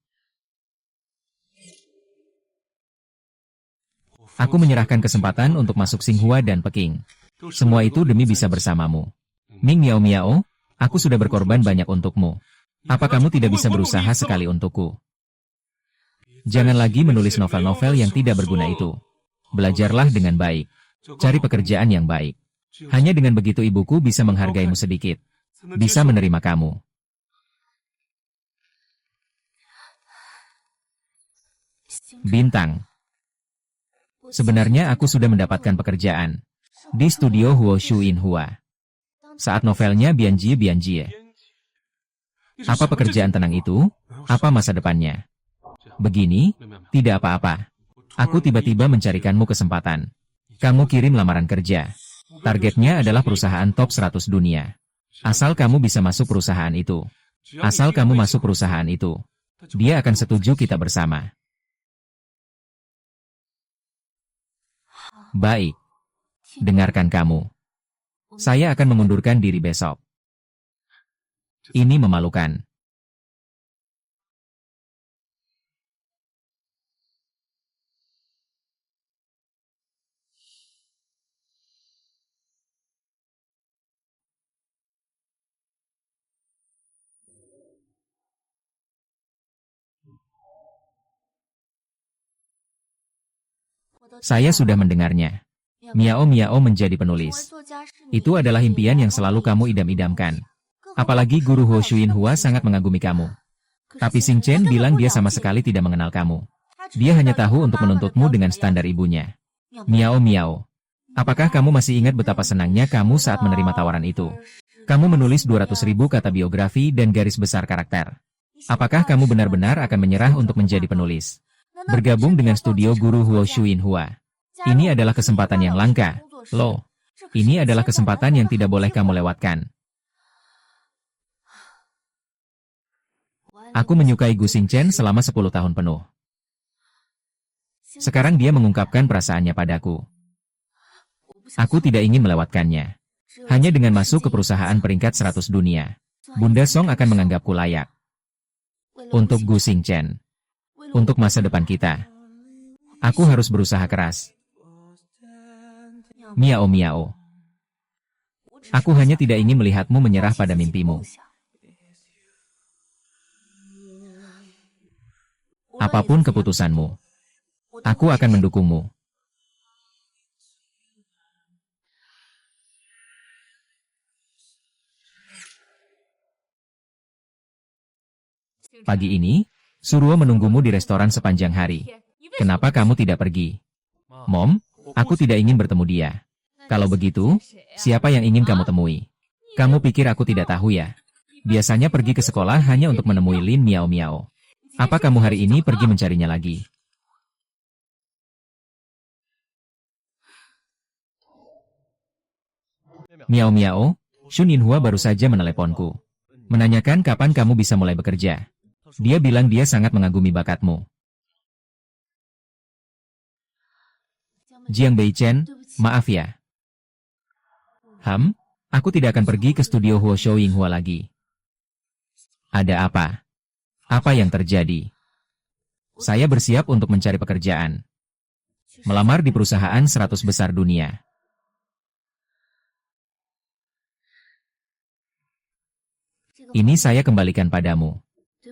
Aku menyerahkan kesempatan untuk masuk Tsinghua dan Peking. Semua itu demi bisa bersamamu. Ming Miao Miao, aku sudah berkorban banyak untukmu. Apa kamu tidak bisa berusaha sekali untukku? Jangan lagi menulis novel-novel yang tidak berguna itu. Belajarlah dengan baik. Cari pekerjaan yang baik. Hanya dengan begitu ibuku bisa menghargaimu sedikit. Bisa menerima kamu. Bintang. Sebenarnya aku sudah mendapatkan pekerjaan di studio Huo Shuin Hua. Saat novelnya Bianjie Bianjie. Apa pekerjaan tenang itu? Apa masa depannya? Begini, tidak apa-apa. Aku tiba-tiba mencarikanmu kesempatan. Kamu kirim lamaran kerja. Targetnya adalah perusahaan top 100 dunia. Asal kamu bisa masuk perusahaan itu. Asal kamu masuk perusahaan itu. Dia akan setuju kita bersama. Baik. Dengarkan kamu. Saya akan mengundurkan diri besok. Ini memalukan. Saya sudah mendengarnya. Miao Miao menjadi penulis. Itu adalah impian yang selalu kamu idam-idamkan. Apalagi guru Huo Shuin Hua sangat mengagumi kamu. Tapi Xingchen bilang dia sama sekali tidak mengenal kamu. Dia hanya tahu untuk menuntutmu dengan standar ibunya. Miao Miao. Apakah kamu masih ingat betapa senangnya kamu saat menerima tawaran itu? Kamu menulis 200.000 kata biografi dan garis besar karakter. Apakah kamu benar-benar akan menyerah untuk menjadi penulis? Bergabung dengan studio guru Huo Shuin Hua. Ini adalah kesempatan yang langka. Loh, ini adalah kesempatan yang tidak boleh kamu lewatkan. Aku menyukai Gu Xingchen selama 10 tahun penuh. Sekarang dia mengungkapkan perasaannya padaku. Aku tidak ingin melewatkannya. Hanya dengan masuk ke perusahaan peringkat 100 dunia, Bunda Song akan menganggapku layak. Untuk Gu Xingchen. Untuk masa depan kita. Aku harus berusaha keras. Miao Miao. Aku hanya tidak ingin melihatmu menyerah pada mimpimu. Apapun keputusanmu, aku akan mendukungmu. Pagi ini, Suruo menunggumu di restoran sepanjang hari. Kenapa kamu tidak pergi? Mom, aku tidak ingin bertemu dia. Kalau begitu, siapa yang ingin kamu temui? Kamu pikir aku tidak tahu ya? Biasanya pergi ke sekolah hanya untuk menemui Lin Miao Miao. Apa kamu hari ini pergi mencarinya lagi? Miao Miao, Shun Yinhua baru saja meneleponku. Menanyakan kapan kamu bisa mulai bekerja. Dia bilang dia sangat mengagumi bakatmu. Jiang Beichen, maaf ya. Aku tidak akan pergi ke studio Huo Shou Yinghua lagi. Ada apa? Apa yang terjadi? Saya bersiap untuk mencari pekerjaan. Melamar di perusahaan 100 besar dunia. Ini saya kembalikan padamu.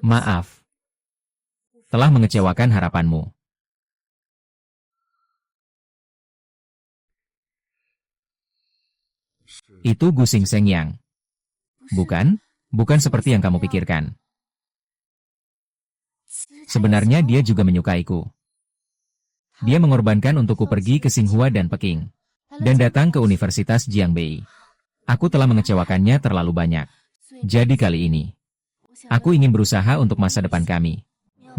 Maaf. Telah mengecewakan harapanmu. Itu Gu Xingsheng yang. Bukan seperti yang kamu pikirkan. Sebenarnya dia juga menyukaiku. Dia mengorbankan untukku pergi ke Tsinghua dan Peking. Dan datang ke Universitas Jiangbei. Aku telah mengecewakannya terlalu banyak. Jadi kali ini, aku ingin berusaha untuk masa depan kami.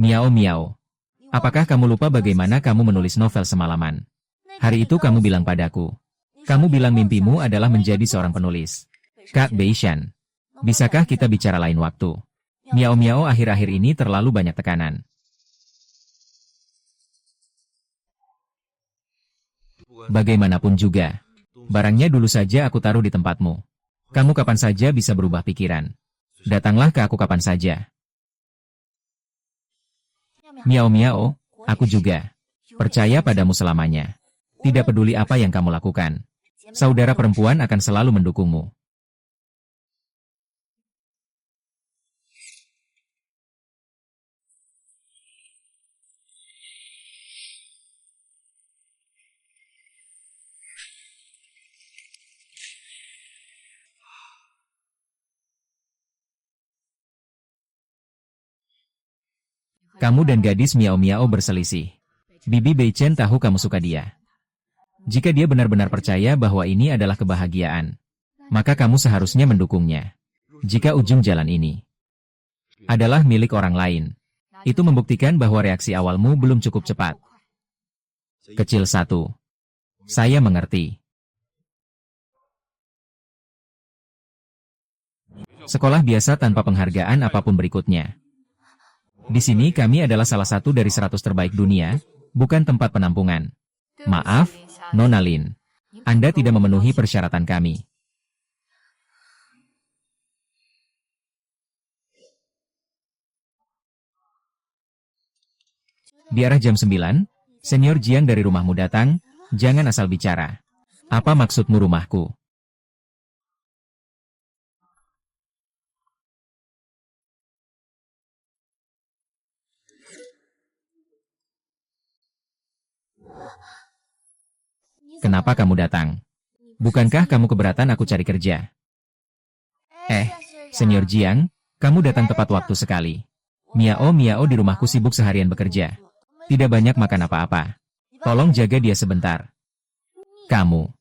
Miao Miao, apakah kamu lupa bagaimana kamu menulis novel semalaman? Hari itu kamu bilang padaku. Kamu bilang mimpimu adalah menjadi seorang penulis. Kak Beishan, bisakah kita bicara lain waktu? Miao Miao akhir-akhir ini terlalu banyak tekanan. Bagaimanapun juga, barangnya dulu saja aku taruh di tempatmu. Kamu kapan saja bisa berubah pikiran. Datanglah ke aku kapan saja. Miao Miao, aku juga. Percaya padamu selamanya. Tidak peduli apa yang kamu lakukan. Saudara perempuan akan selalu mendukungmu. Kamu dan gadis Miao Miao berselisih. Bibi Beichen tahu kamu suka dia. Jika dia benar-benar percaya bahwa ini adalah kebahagiaan, maka kamu seharusnya mendukungnya. Jika ujung jalan ini adalah milik orang lain, itu membuktikan bahwa reaksi awalmu belum cukup cepat. Kecil satu. Saya mengerti. Sekolah biasa tanpa penghargaan apapun berikutnya. Di sini kami adalah salah satu dari 100 terbaik dunia, bukan tempat penampungan. Maaf, Nona Lin. Anda tidak memenuhi persyaratan kami. Di arah jam 9, Senior Jiang dari rumahmu datang, jangan asal bicara. Apa maksudmu rumahku? Kenapa kamu datang? Bukankah kamu keberatan aku cari kerja? Senior Jiang, kamu datang tepat waktu sekali. Miao Miao di rumahku sibuk seharian bekerja. Tidak banyak makan apa-apa. Tolong jaga dia sebentar. Kamu.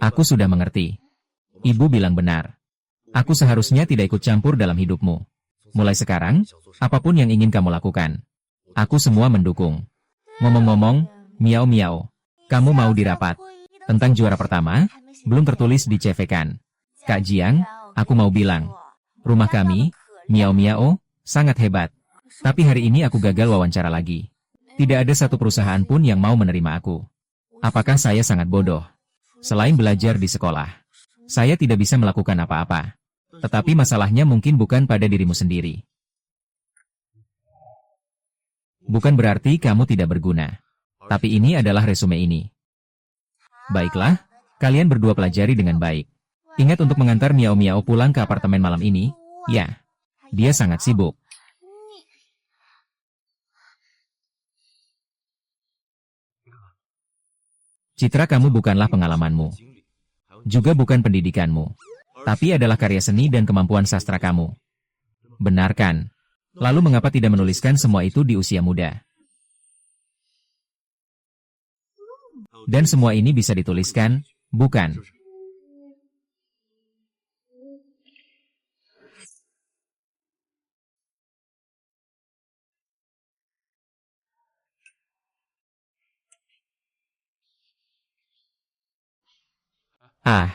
Aku sudah mengerti. Ibu bilang benar. Aku seharusnya tidak ikut campur dalam hidupmu. Mulai sekarang, apapun yang ingin kamu lakukan, aku semua mendukung. Ngomong-ngomong, Miao Miao, kamu mau dirapat? Tentang juara pertama, belum tertulis di CV kan? Kak Jiang, aku mau bilang, rumah kami, Miao Miao, sangat hebat. Tapi hari ini aku gagal wawancara lagi. Tidak ada satu perusahaan pun yang mau menerima aku. Apakah saya sangat bodoh? Selain belajar di sekolah, saya tidak bisa melakukan apa-apa. Tetapi masalahnya mungkin bukan pada dirimu sendiri. Bukan berarti kamu tidak berguna. Tapi ini adalah resume ini. Baiklah, kalian berdua pelajari dengan baik. Ingat untuk mengantar Miao Miao pulang ke apartemen malam ini. Ya, dia sangat sibuk. Citra kamu bukanlah pengalamanmu. Juga bukan pendidikanmu. Tapi adalah karya seni dan kemampuan sastra kamu. Benar kan? Lalu mengapa tidak menuliskan semua itu di usia muda? Dan semua ini bisa dituliskan, bukan? Ah,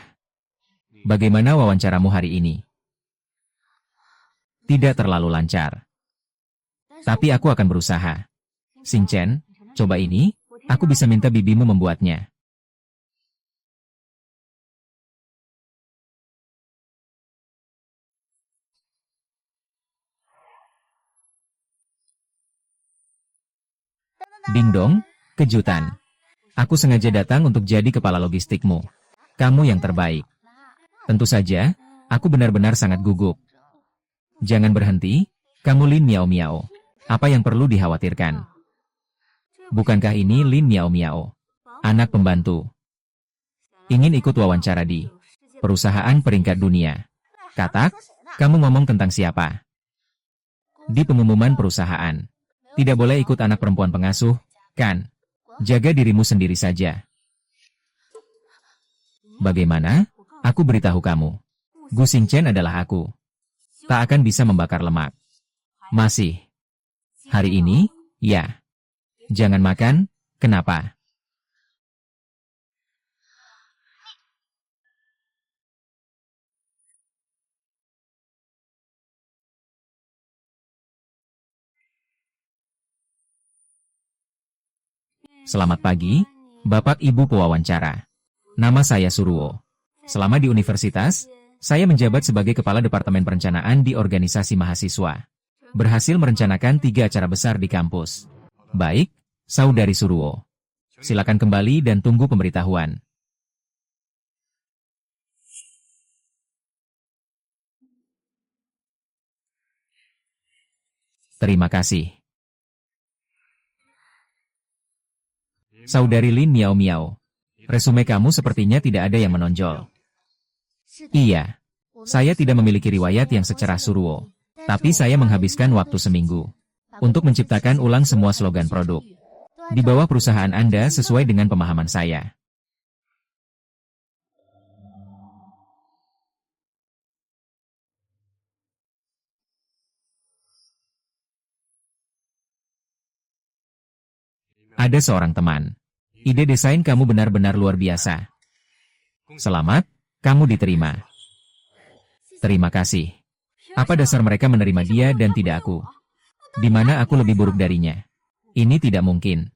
bagaimana wawancaramu hari ini? Tidak terlalu lancar. Tapi aku akan berusaha. Xingchen, coba ini, aku bisa minta bibimu membuatnya. Ding dong, kejutan. Aku sengaja datang untuk jadi kepala logistikmu. Kamu yang terbaik. Tentu saja, aku benar-benar sangat gugup. Jangan berhenti, kamu Lin Miao Miao. Apa yang perlu dikhawatirkan? Bukankah ini Lin Miao Miao? Anak pembantu. Ingin ikut wawancara di perusahaan peringkat dunia. Katak, kamu ngomong tentang siapa? Di pengumuman perusahaan. Tidak boleh ikut anak perempuan pengasuh, kan? Jaga dirimu sendiri saja. Bagaimana? Aku beritahu kamu. Gu Xingchen adalah aku. Tak akan bisa membakar lemak. Masih. Hari ini, ya. Jangan makan, kenapa? Selamat pagi, Bapak Ibu pewawancara. Nama saya Suruo. Selama di universitas, saya menjabat sebagai Kepala Departemen Perencanaan di organisasi mahasiswa. Berhasil merencanakan 3 acara besar di kampus. Baik, Saudari Suruo. Silakan kembali dan tunggu pemberitahuan. Terima kasih. Saudari Lin Miao Miao. Resume kamu sepertinya tidak ada yang menonjol. Iya. Saya tidak memiliki riwayat yang secerah Suruo. Tapi saya menghabiskan waktu seminggu untuk menciptakan ulang semua slogan produk di bawah perusahaan Anda sesuai dengan pemahaman saya. Ada seorang teman. Ide desain kamu benar-benar luar biasa. Selamat, kamu diterima. Terima kasih. Apa dasar mereka menerima dia dan tidak aku? Di mana aku lebih buruk darinya? Ini tidak mungkin.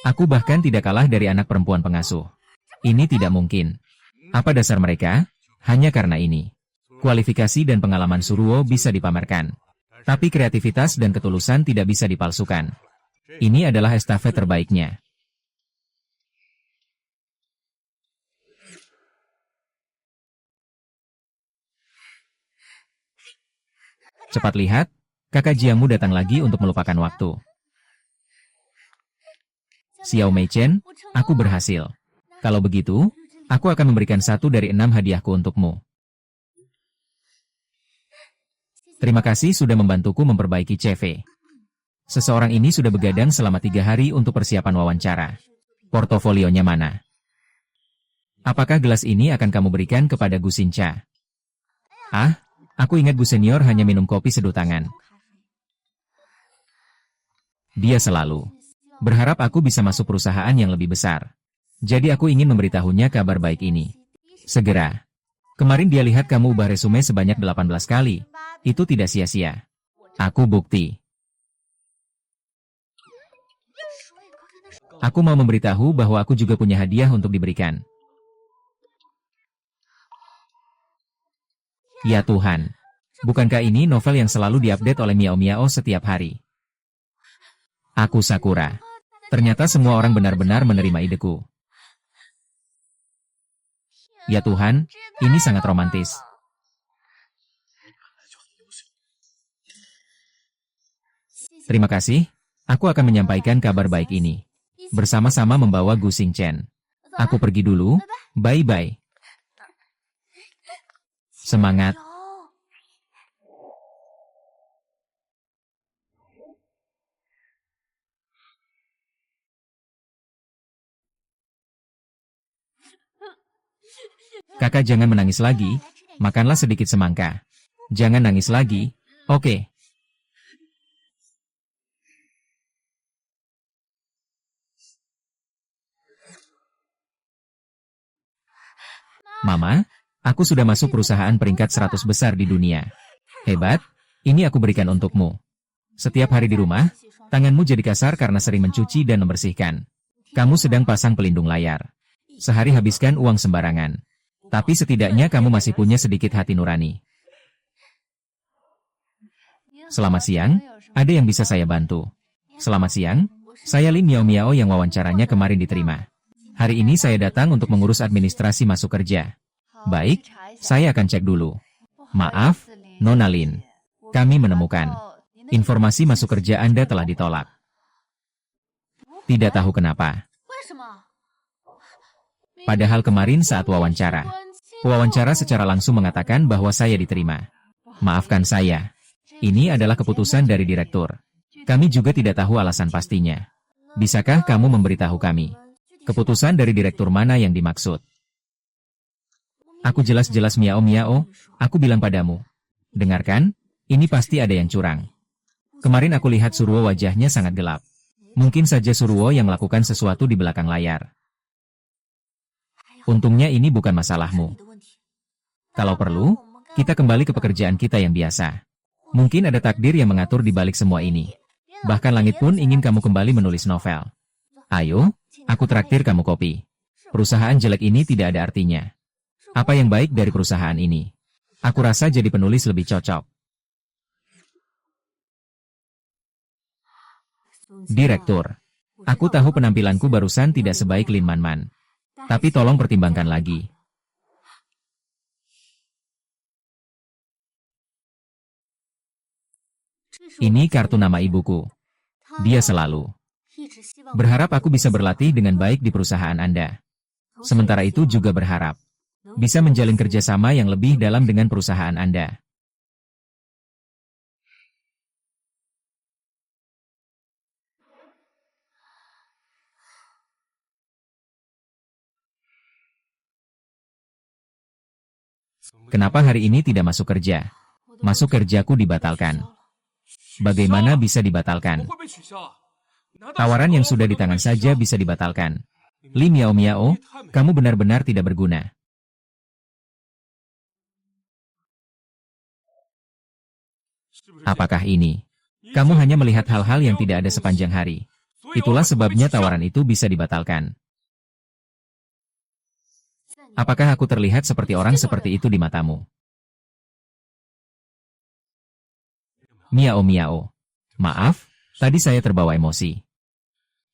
Aku bahkan tidak kalah dari anak perempuan pengasuh. Ini tidak mungkin. Apa dasar mereka? Hanya karena ini. Kualifikasi dan pengalaman Suruo bisa dipamerkan. Tapi kreativitas dan ketulusan tidak bisa dipalsukan. Ini adalah estafet terbaiknya. Cepat lihat, kakak Jiamu datang lagi untuk melupakan waktu. Xiao Meichen, aku berhasil. Kalau begitu, aku akan memberikan 1 dari 6 hadiahku untukmu. Terima kasih sudah membantuku memperbaiki CV. Seseorang ini sudah begadang selama 3 hari untuk persiapan wawancara. Portofolionya mana? Apakah gelas ini akan kamu berikan kepada Gu Xingcha? Ah, aku ingat Bu Senior hanya minum kopi sedutangan. Dia selalu berharap aku bisa masuk perusahaan yang lebih besar. Jadi aku ingin memberitahunya kabar baik ini. Segera. Kemarin dia lihat kamu ubah resume sebanyak 18 kali. Itu tidak sia-sia. Aku bukti. Aku mau memberitahu bahwa aku juga punya hadiah untuk diberikan. Ya Tuhan. Bukankah ini novel yang selalu diupdate oleh Miao Miao setiap hari? Aku Sakura. Ternyata semua orang benar-benar menerima ideku. Ya Tuhan, ini sangat romantis. Terima kasih, aku akan menyampaikan kabar baik ini. Bersama-sama membawa Gu Xingchen. Aku pergi dulu, bye-bye. Semangat. Kakak jangan menangis lagi, makanlah sedikit semangka. Jangan nangis lagi, oke? Mama, aku sudah masuk perusahaan peringkat 100 besar di dunia. Hebat, ini aku berikan untukmu. Setiap hari di rumah, tanganmu jadi kasar karena sering mencuci dan membersihkan. Kamu sedang pasang pelindung layar. Sehari habiskan uang sembarangan. Tapi setidaknya kamu masih punya sedikit hati nurani. Selamat siang, ada yang bisa saya bantu? Selamat siang, saya Lin Miao Miao yang wawancaranya kemarin diterima. Hari ini saya datang untuk mengurus administrasi masuk kerja. Baik, saya akan cek dulu. Maaf, Nona Lin. Kami menemukan informasi masuk kerja Anda telah ditolak. Tidak tahu kenapa. Padahal kemarin saat wawancara secara langsung mengatakan bahwa saya diterima. Maafkan saya. Ini adalah keputusan dari direktur. Kami juga tidak tahu alasan pastinya. Bisakah kamu memberitahu kami? Keputusan dari direktur mana yang dimaksud? Aku jelas-jelas Miao Miao, aku bilang padamu. Dengarkan, ini pasti ada yang curang. Kemarin aku lihat Suruo wajahnya sangat gelap. Mungkin saja Suruo yang melakukan sesuatu di belakang layar. Untungnya ini bukan masalahmu. Kalau perlu, kita kembali ke pekerjaan kita yang biasa. Mungkin ada takdir yang mengatur di balik semua ini. Bahkan langit pun ingin kamu kembali menulis novel. Ayo, aku traktir kamu kopi. Perusahaan jelek ini tidak ada artinya. Apa yang baik dari perusahaan ini? Aku rasa jadi penulis lebih cocok. Direktur, aku tahu penampilanku barusan tidak sebaik Lin Man. Tapi tolong pertimbangkan lagi. Ini kartu nama ibuku. Dia selalu berharap aku bisa berlatih dengan baik di perusahaan Anda. Sementara itu juga berharap bisa menjalin kerjasama yang lebih dalam dengan perusahaan Anda. Kenapa hari ini tidak masuk kerja? Masuk kerjaku dibatalkan. Bagaimana bisa dibatalkan? Tawaran yang sudah di tangan saja bisa dibatalkan. Li Miao Miao, kamu benar-benar tidak berguna. Apakah ini? Kamu hanya melihat hal-hal yang tidak ada sepanjang hari. Itulah sebabnya tawaran itu bisa dibatalkan. Apakah aku terlihat seperti orang seperti itu di matamu? Miao Miao. Maaf, tadi saya terbawa emosi.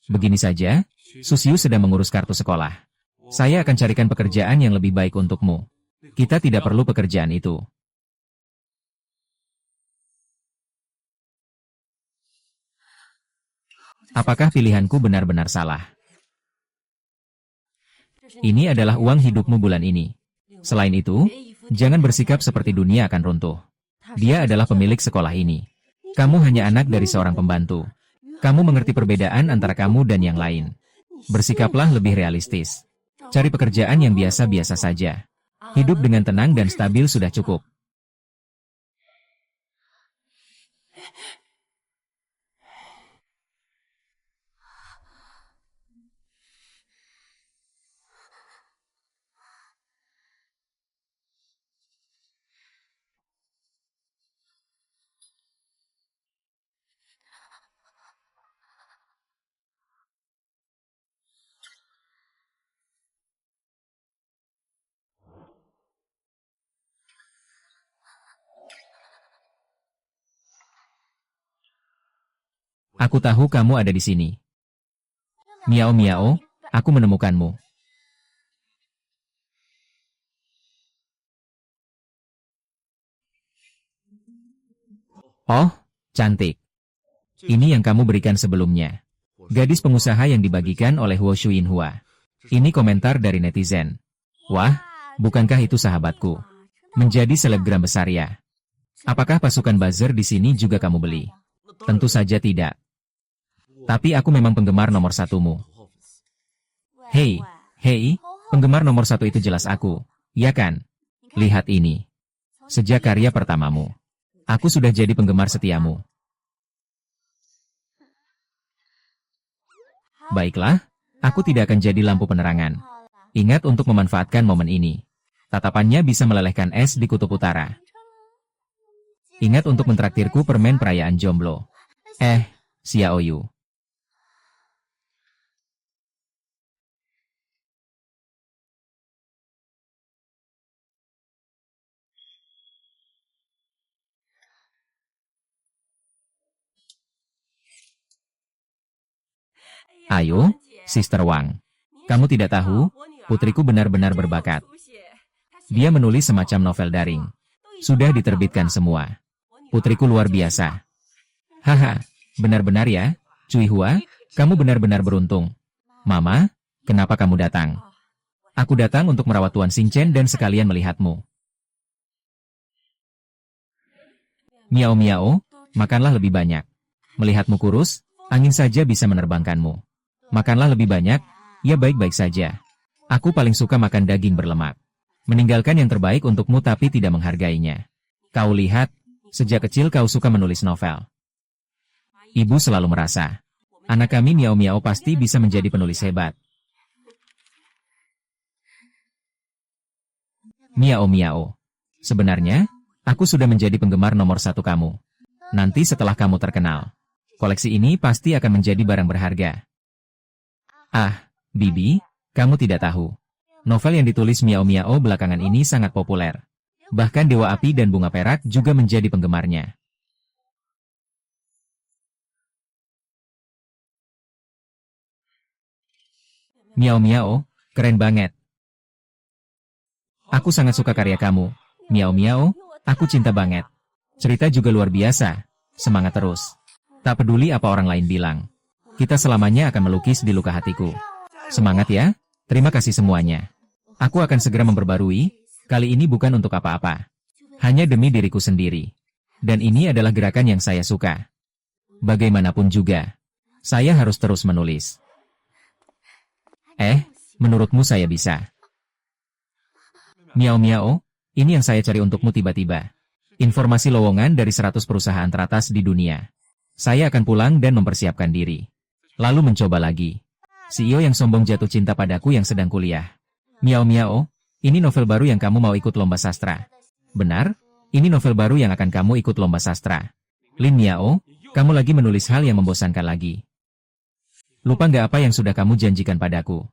Begini saja, Susiu sedang mengurus kartu sekolah. Saya akan carikan pekerjaan yang lebih baik untukmu. Kita tidak perlu pekerjaan itu. Apakah pilihanku benar-benar salah? Ini adalah uang hidupmu bulan ini. Selain itu, jangan bersikap seperti dunia akan runtuh. Dia adalah pemilik sekolah ini. Kamu hanya anak dari seorang pembantu. Kamu mengerti perbedaan antara kamu dan yang lain. Bersikaplah lebih realistis. Cari pekerjaan yang biasa-biasa saja. Hidup dengan tenang dan stabil sudah cukup. Aku tahu kamu ada di sini. Miao Miao, aku menemukanmu. Oh, cantik. Ini yang kamu berikan sebelumnya. Gadis pengusaha yang dibagikan oleh Huo Xuinhua. Ini komentar dari netizen. Wah, bukankah itu sahabatku? Menjadi selebgram besar ya. Apakah pasukan buzzer di sini juga kamu beli? Tentu saja tidak. Tapi aku memang penggemar nomor satumu. Hei, Penggemar nomor satu itu jelas aku, ya kan? Lihat ini. Sejak karya pertamamu, aku sudah jadi penggemar setiamu. Baiklah, aku tidak akan jadi lampu penerangan. Ingat untuk memanfaatkan momen ini. Tatapannya bisa melelehkan es di kutub utara. Ingat untuk mentraktirku permen perayaan jomblo. Xiaoyu. Ayo, Sister Wang. Kamu tidak tahu, putriku benar-benar berbakat. Dia menulis semacam novel daring. Sudah diterbitkan semua. Putriku luar biasa. Haha, benar-benar ya, Cui Hua, kamu benar-benar beruntung. Mama, kenapa kamu datang? Aku datang untuk merawat Tuan Xingchen dan sekalian melihatmu. Miao Miao, makanlah lebih banyak. Melihatmu kurus, angin saja bisa menerbangkanmu. Makanlah lebih banyak, ya baik-baik saja. Aku paling suka makan daging berlemak. Meninggalkan yang terbaik untukmu tapi tidak menghargainya. Kau lihat, sejak kecil kau suka menulis novel. Ibu selalu merasa, anak kami Miao Miao pasti bisa menjadi penulis hebat. Miao Miao. Sebenarnya, aku sudah menjadi penggemar nomor satu kamu. Nanti setelah kamu terkenal, koleksi ini pasti akan menjadi barang berharga. Bibi, kamu tidak tahu. Novel yang ditulis Miao Miao belakangan ini sangat populer. Bahkan Dewa Api dan Bunga Perak juga menjadi penggemarnya. Miao Miao, keren banget. Aku sangat suka karya kamu. Miao Miao, aku cinta banget. Cerita juga luar biasa. Semangat terus. Tak peduli apa orang lain bilang. Kita selamanya akan melukis di luka hatiku. Semangat ya, terima kasih semuanya. Aku akan segera memperbarui, kali ini bukan untuk apa-apa. Hanya demi diriku sendiri. Dan ini adalah gerakan yang saya suka. Bagaimanapun juga, saya harus terus menulis. Menurutmu saya bisa? Miao Miao, ini yang saya cari untukmu tiba-tiba. Informasi lowongan dari 100 perusahaan teratas di dunia. Saya akan pulang dan mempersiapkan diri. Lalu mencoba lagi. CEO yang sombong jatuh cinta padaku yang sedang kuliah. Miao Miao, ini novel baru yang kamu mau ikut lomba sastra. Benar? Ini novel baru yang akan kamu ikut lomba sastra. Lin Miao, kamu lagi menulis hal yang membosankan lagi. Lupa nggak apa yang sudah kamu janjikan padaku?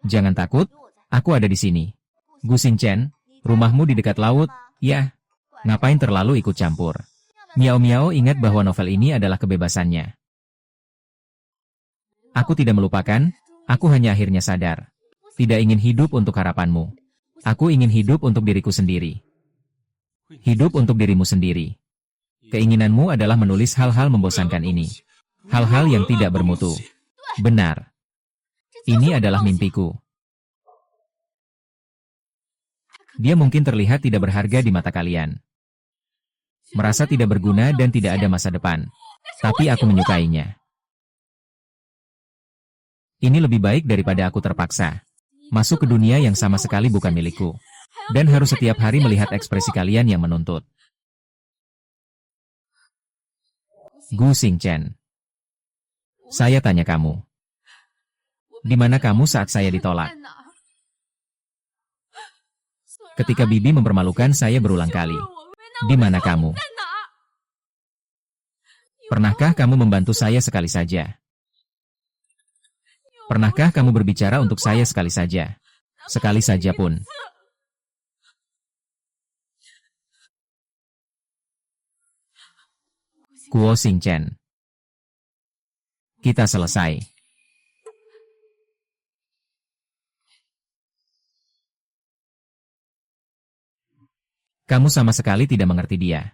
Jangan takut, aku ada di sini. Gu Xingchen, rumahmu di dekat laut, ya. Ngapain terlalu ikut campur? Miao Miao ingat bahwa novel ini adalah kebebasannya. Aku tidak melupakan, aku hanya akhirnya sadar. Tidak ingin hidup untuk harapanmu. Aku ingin hidup untuk diriku sendiri. Hidup untuk dirimu sendiri. Keinginanmu adalah menulis hal-hal membosankan ini. Hal-hal yang tidak bermutu. Benar. Ini adalah mimpiku. Dia mungkin terlihat tidak berharga di mata kalian. Merasa tidak berguna dan tidak ada masa depan. Tapi aku menyukainya. Ini lebih baik daripada aku terpaksa masuk ke dunia yang sama sekali bukan milikku. Dan harus setiap hari melihat ekspresi kalian yang menuntut. Gu Xingchen. Saya tanya kamu. Di mana kamu saat saya ditolak? Ketika Bibi mempermalukan saya berulang kali. Di mana kamu? Pernahkah kamu membantu saya sekali saja? Pernahkah kamu berbicara untuk saya sekali saja? Sekali saja pun. Guo Xingchen. Kita selesai. Kamu sama sekali tidak mengerti dia.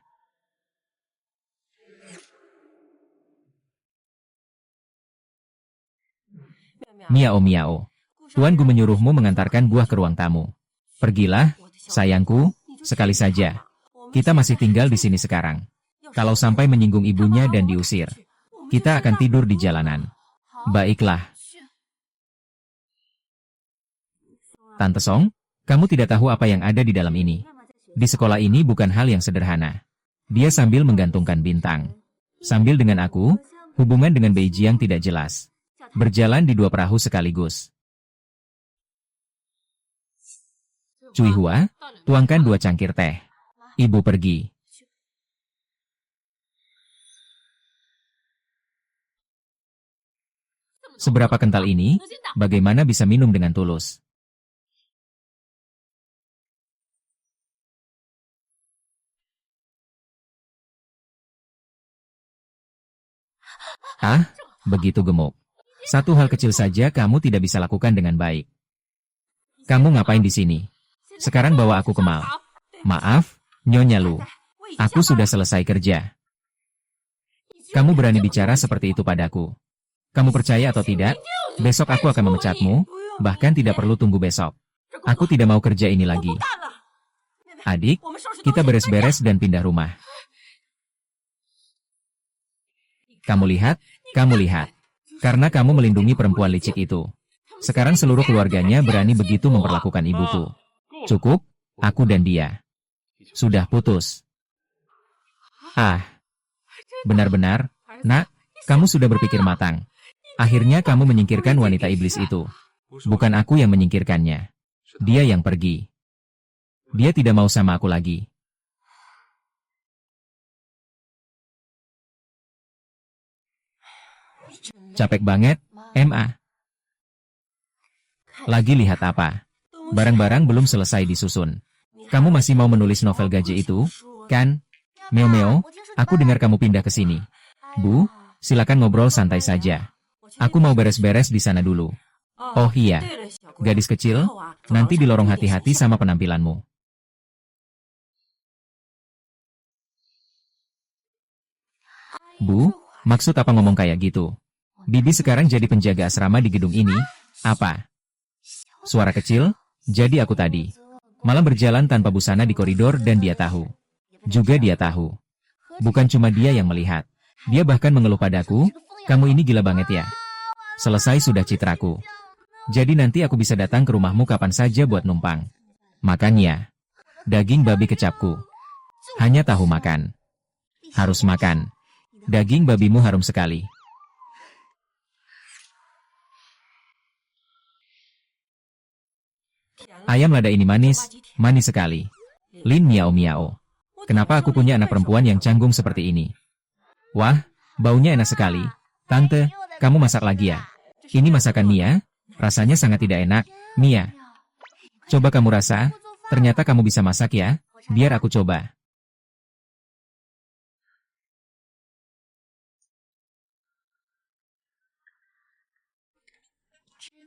Miao Miao. Tuan Gu menyuruhmu mengantarkan buah ke ruang tamu. Pergilah, sayangku, sekali saja. Kita masih tinggal di sini sekarang. Kalau sampai menyinggung ibunya dan diusir, kita akan tidur di jalanan. Baiklah. Tante Song, kamu tidak tahu apa yang ada di dalam ini. Di sekolah ini bukan hal yang sederhana. Dia sambil menggantungkan bintang. Sambil dengan aku, hubungan dengan Beijiang tidak jelas. Berjalan di dua perahu sekaligus. Cui Hua, tuangkan 2 cangkir teh. Ibu pergi. Seberapa kental ini? Bagaimana bisa minum dengan tulus? Ah, begitu gemuk. Satu hal kecil saja kamu tidak bisa lakukan dengan baik. Kamu ngapain di sini? Sekarang bawa aku ke mall. Maaf, Nyonya Lu. Aku sudah selesai kerja. Kamu berani bicara seperti itu padaku. Kamu percaya atau tidak? Besok aku akan memecatmu, bahkan tidak perlu tunggu besok. Aku tidak mau kerja ini lagi. Adik, kita beres-beres dan pindah rumah. Kamu lihat, karena kamu melindungi perempuan licik itu. Sekarang seluruh keluarganya berani begitu memperlakukan ibuku. Cukup, aku dan dia. Sudah putus. Ah, benar-benar, nak, kamu sudah berpikir matang. Akhirnya kamu menyingkirkan wanita iblis itu. Bukan aku yang menyingkirkannya. Dia yang pergi. Dia tidak mau sama aku lagi. Capek banget, MA. Lagi lihat apa? Barang-barang belum selesai disusun. Kamu masih mau menulis novel gaje itu, kan? Meo, aku dengar kamu pindah ke sini. Bu, silakan ngobrol santai saja. Aku mau beres-beres di sana dulu. Oh iya, gadis kecil, nanti di lorong hati-hati sama penampilanmu. Bu, maksud apa ngomong kayak gitu? Bibi sekarang jadi penjaga asrama di gedung ini, apa? Suara kecil, jadi aku tadi. Malam berjalan tanpa busana di koridor dan dia tahu. Juga dia tahu. Bukan cuma dia yang melihat. Dia bahkan mengeluh padaku, kamu ini gila banget ya. Selesai sudah citraku. Jadi nanti aku bisa datang ke rumahmu kapan saja buat numpang. Makan ya. Daging babi kecapku. Hanya tahu makan. Harus makan. Daging babimu harum sekali. Ayam lada ini manis, manis sekali. Lin miao miao. Kenapa aku punya anak perempuan yang canggung seperti ini? Wah, baunya enak sekali. Tante, kamu masak lagi ya? Ini masakan Mia, rasanya sangat tidak enak. Mia, coba kamu rasa, ternyata kamu bisa masak ya? Biar aku coba.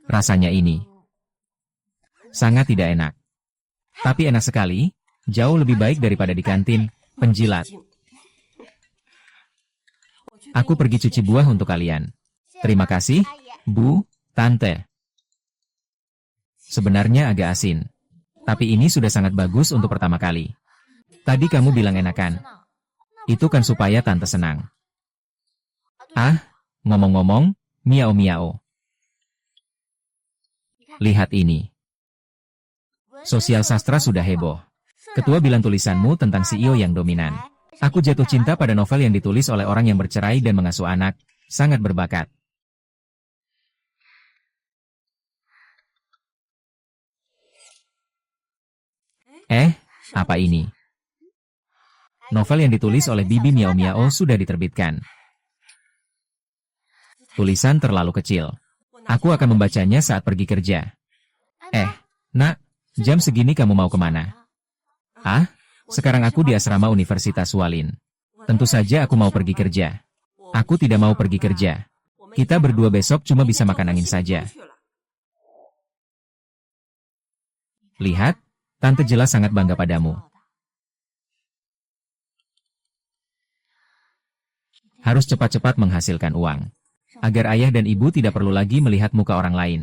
Rasanya ini sangat tidak enak. Tapi enak sekali, jauh lebih baik daripada di kantin, penjilat. Aku pergi cuci buah untuk kalian. Terima kasih, Bu, Tante. Sebenarnya agak asin. Tapi ini sudah sangat bagus untuk pertama kali. Tadi kamu bilang enakan. Itu kan supaya Tante senang. Ah, ngomong-ngomong, miao-miao. Lihat ini. Sosial sastra sudah heboh. Ketua bilang tulisanmu tentang CEO yang dominan. Aku jatuh cinta pada novel yang ditulis oleh orang yang bercerai dan mengasuh anak. Sangat berbakat. Apa ini? Novel yang ditulis oleh Bibi Miao Miao sudah diterbitkan. Tulisan terlalu kecil. Aku akan membacanya saat pergi kerja. Nak, jam segini kamu mau kemana? Ah, sekarang aku di asrama Universitas Walin. Tentu saja aku mau pergi kerja. Aku tidak mau pergi kerja. Kita berdua besok cuma bisa makan angin saja. Lihat, Tante jelas sangat bangga padamu. Harus cepat-cepat menghasilkan uang. Agar ayah dan ibu tidak perlu lagi melihat muka orang lain.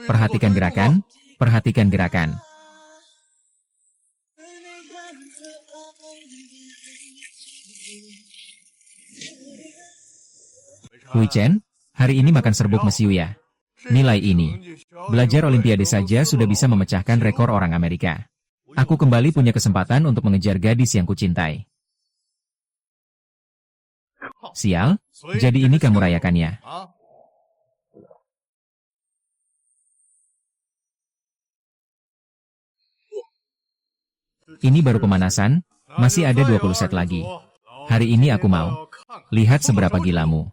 Perhatikan gerakan, perhatikan gerakan. Hui Chen, hari ini makan serbuk mesiu ya. Nilai ini. Belajar Olimpiade saja sudah bisa memecahkan rekor orang Amerika. Aku kembali punya kesempatan untuk mengejar gadis yang kucintai. Sial, jadi ini kamu rayakannya. Ini baru pemanasan, masih ada 20 set lagi. Hari ini aku mau lihat seberapa gilamu.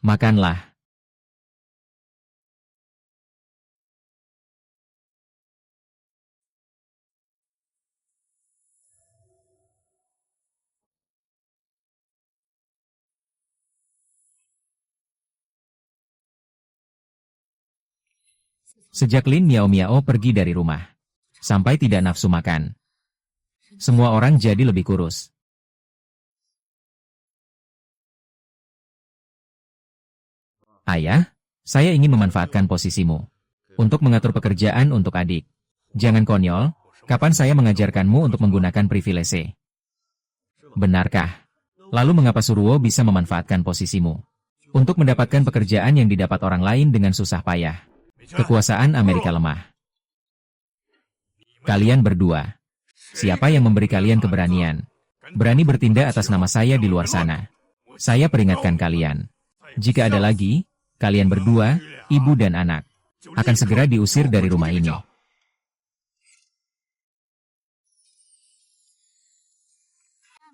Makanlah. Sejak Lin Miao Miao pergi dari rumah, sampai tidak nafsu makan, semua orang jadi lebih kurus. Ayah, saya ingin memanfaatkan posisimu untuk mengatur pekerjaan untuk adik. Jangan konyol, kapan saya mengajarkanmu untuk menggunakan privilese? Benarkah? Lalu mengapa Suruo bisa memanfaatkan posisimu untuk mendapatkan pekerjaan yang didapat orang lain dengan susah payah? Kekuasaan Amerika lemah. Kalian berdua, siapa yang memberi kalian keberanian? Berani bertindak atas nama saya di luar sana. Saya peringatkan kalian. Jika ada lagi, kalian berdua, ibu dan anak, akan segera diusir dari rumah ini.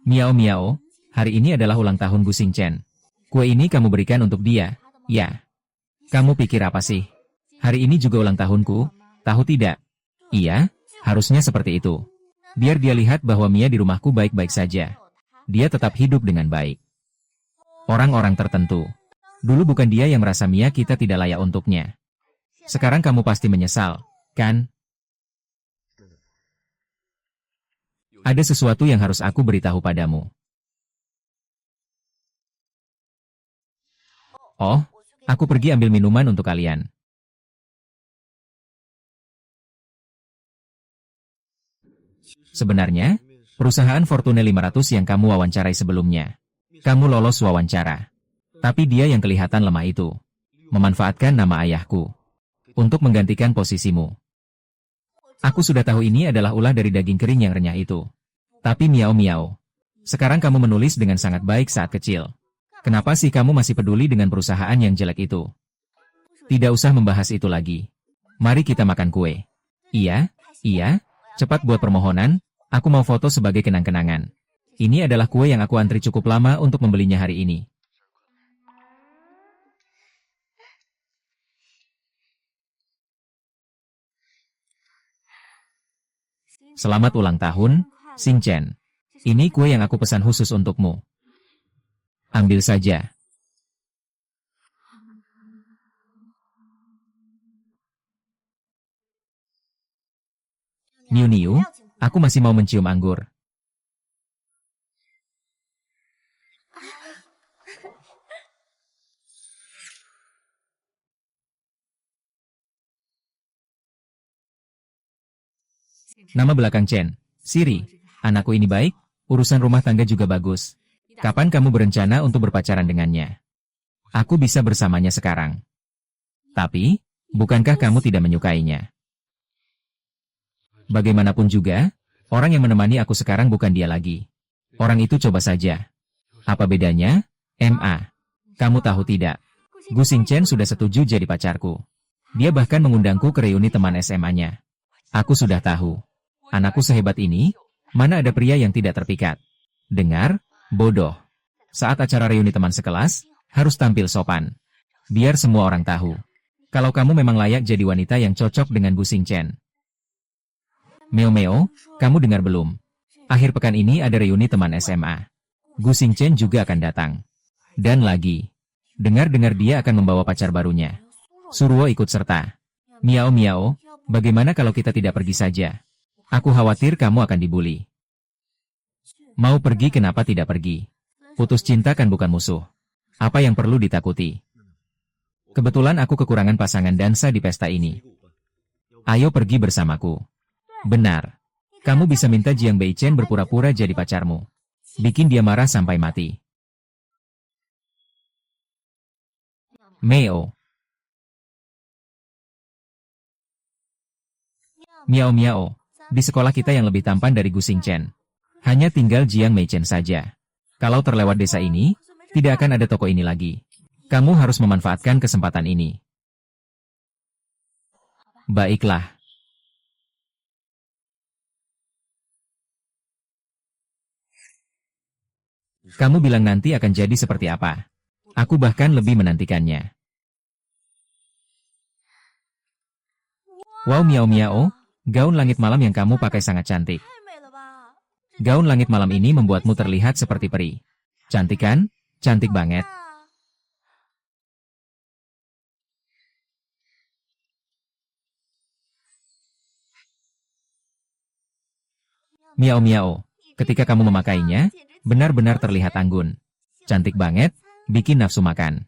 Miao Miao, hari ini adalah ulang tahun Gu Xingchen. Kue ini kamu berikan untuk dia, ya. Kamu pikir apa sih? Hari ini juga ulang tahunku, tahu tidak? Iya, harusnya seperti itu. Biar dia lihat bahwa Mia di rumahku baik-baik saja. Dia tetap hidup dengan baik. Orang-orang tertentu. Dulu bukan dia yang merasa Mia kita tidak layak untuknya. Sekarang kamu pasti menyesal, kan? Ada sesuatu yang harus aku beritahu padamu. Oh, aku pergi ambil minuman untuk kalian. Sebenarnya, perusahaan Fortune 500 yang kamu wawancarai sebelumnya, kamu lolos wawancara. Tapi dia yang kelihatan lemah itu, memanfaatkan nama ayahku, untuk menggantikan posisimu. Aku sudah tahu ini adalah ulah dari daging kering yang renyah itu. Tapi Miao Miao, sekarang kamu menulis dengan sangat baik saat kecil. Kenapa sih kamu masih peduli dengan perusahaan yang jelek itu? Tidak usah membahas itu lagi. Mari kita makan kue. Iya, cepat buat permohonan, aku mau foto sebagai kenang-kenangan. Ini adalah kue yang aku antri cukup lama untuk membelinya hari ini. Selamat ulang tahun, Xingchen. Ini kue yang aku pesan khusus untukmu. Ambil saja. Niu, aku masih mau mencium anggur. Nama belakang Chen, Siri. Anakku ini baik, urusan rumah tangga juga bagus. Kapan kamu berencana untuk berpacaran dengannya? Aku bisa bersamanya sekarang. Tapi, bukankah kamu tidak menyukainya? Bagaimanapun juga, orang yang menemani aku sekarang bukan dia lagi. Orang itu coba saja. Apa bedanya? MA. Kamu tahu tidak? Gu Xingchen sudah setuju jadi pacarku. Dia bahkan mengundangku ke reuni teman SMA-nya. Aku sudah tahu. Anakku sehebat ini, mana ada pria yang tidak terpikat. Dengar, bodoh. Saat acara reuni teman sekelas, harus tampil sopan. Biar semua orang tahu. Kalau kamu memang layak jadi wanita yang cocok dengan Gu Xingchen. Meo, kamu dengar belum? Akhir pekan ini ada reuni teman SMA. Gu Xingchen juga akan datang. Dan lagi, dengar-dengar dia akan membawa pacar barunya. Suruo ikut serta. Miao, bagaimana kalau kita tidak pergi saja? Aku khawatir kamu akan dibully. Mau pergi kenapa tidak pergi? Putus cinta kan bukan musuh. Apa yang perlu ditakuti? Kebetulan aku kekurangan pasangan dansa di pesta ini. Ayo pergi bersamaku. Benar. Kamu bisa minta Jiang Beichen berpura-pura jadi pacarmu. Bikin dia marah sampai mati. Meo. Miao Miao. Di sekolah kita yang lebih tampan dari Gu Xingchen. Hanya tinggal Jiang Meichen saja. Kalau terlewat desa ini, tidak akan ada toko ini lagi. Kamu harus memanfaatkan kesempatan ini. Baiklah. Kamu bilang nanti akan jadi seperti apa? Aku bahkan lebih menantikannya. Wow Miao Miao, gaun langit malam yang kamu pakai sangat cantik. Gaun langit malam ini membuatmu terlihat seperti peri. Cantik kan? Cantik banget. Miao Miao, ketika kamu memakainya, benar-benar terlihat anggun. Cantik banget, bikin nafsu makan.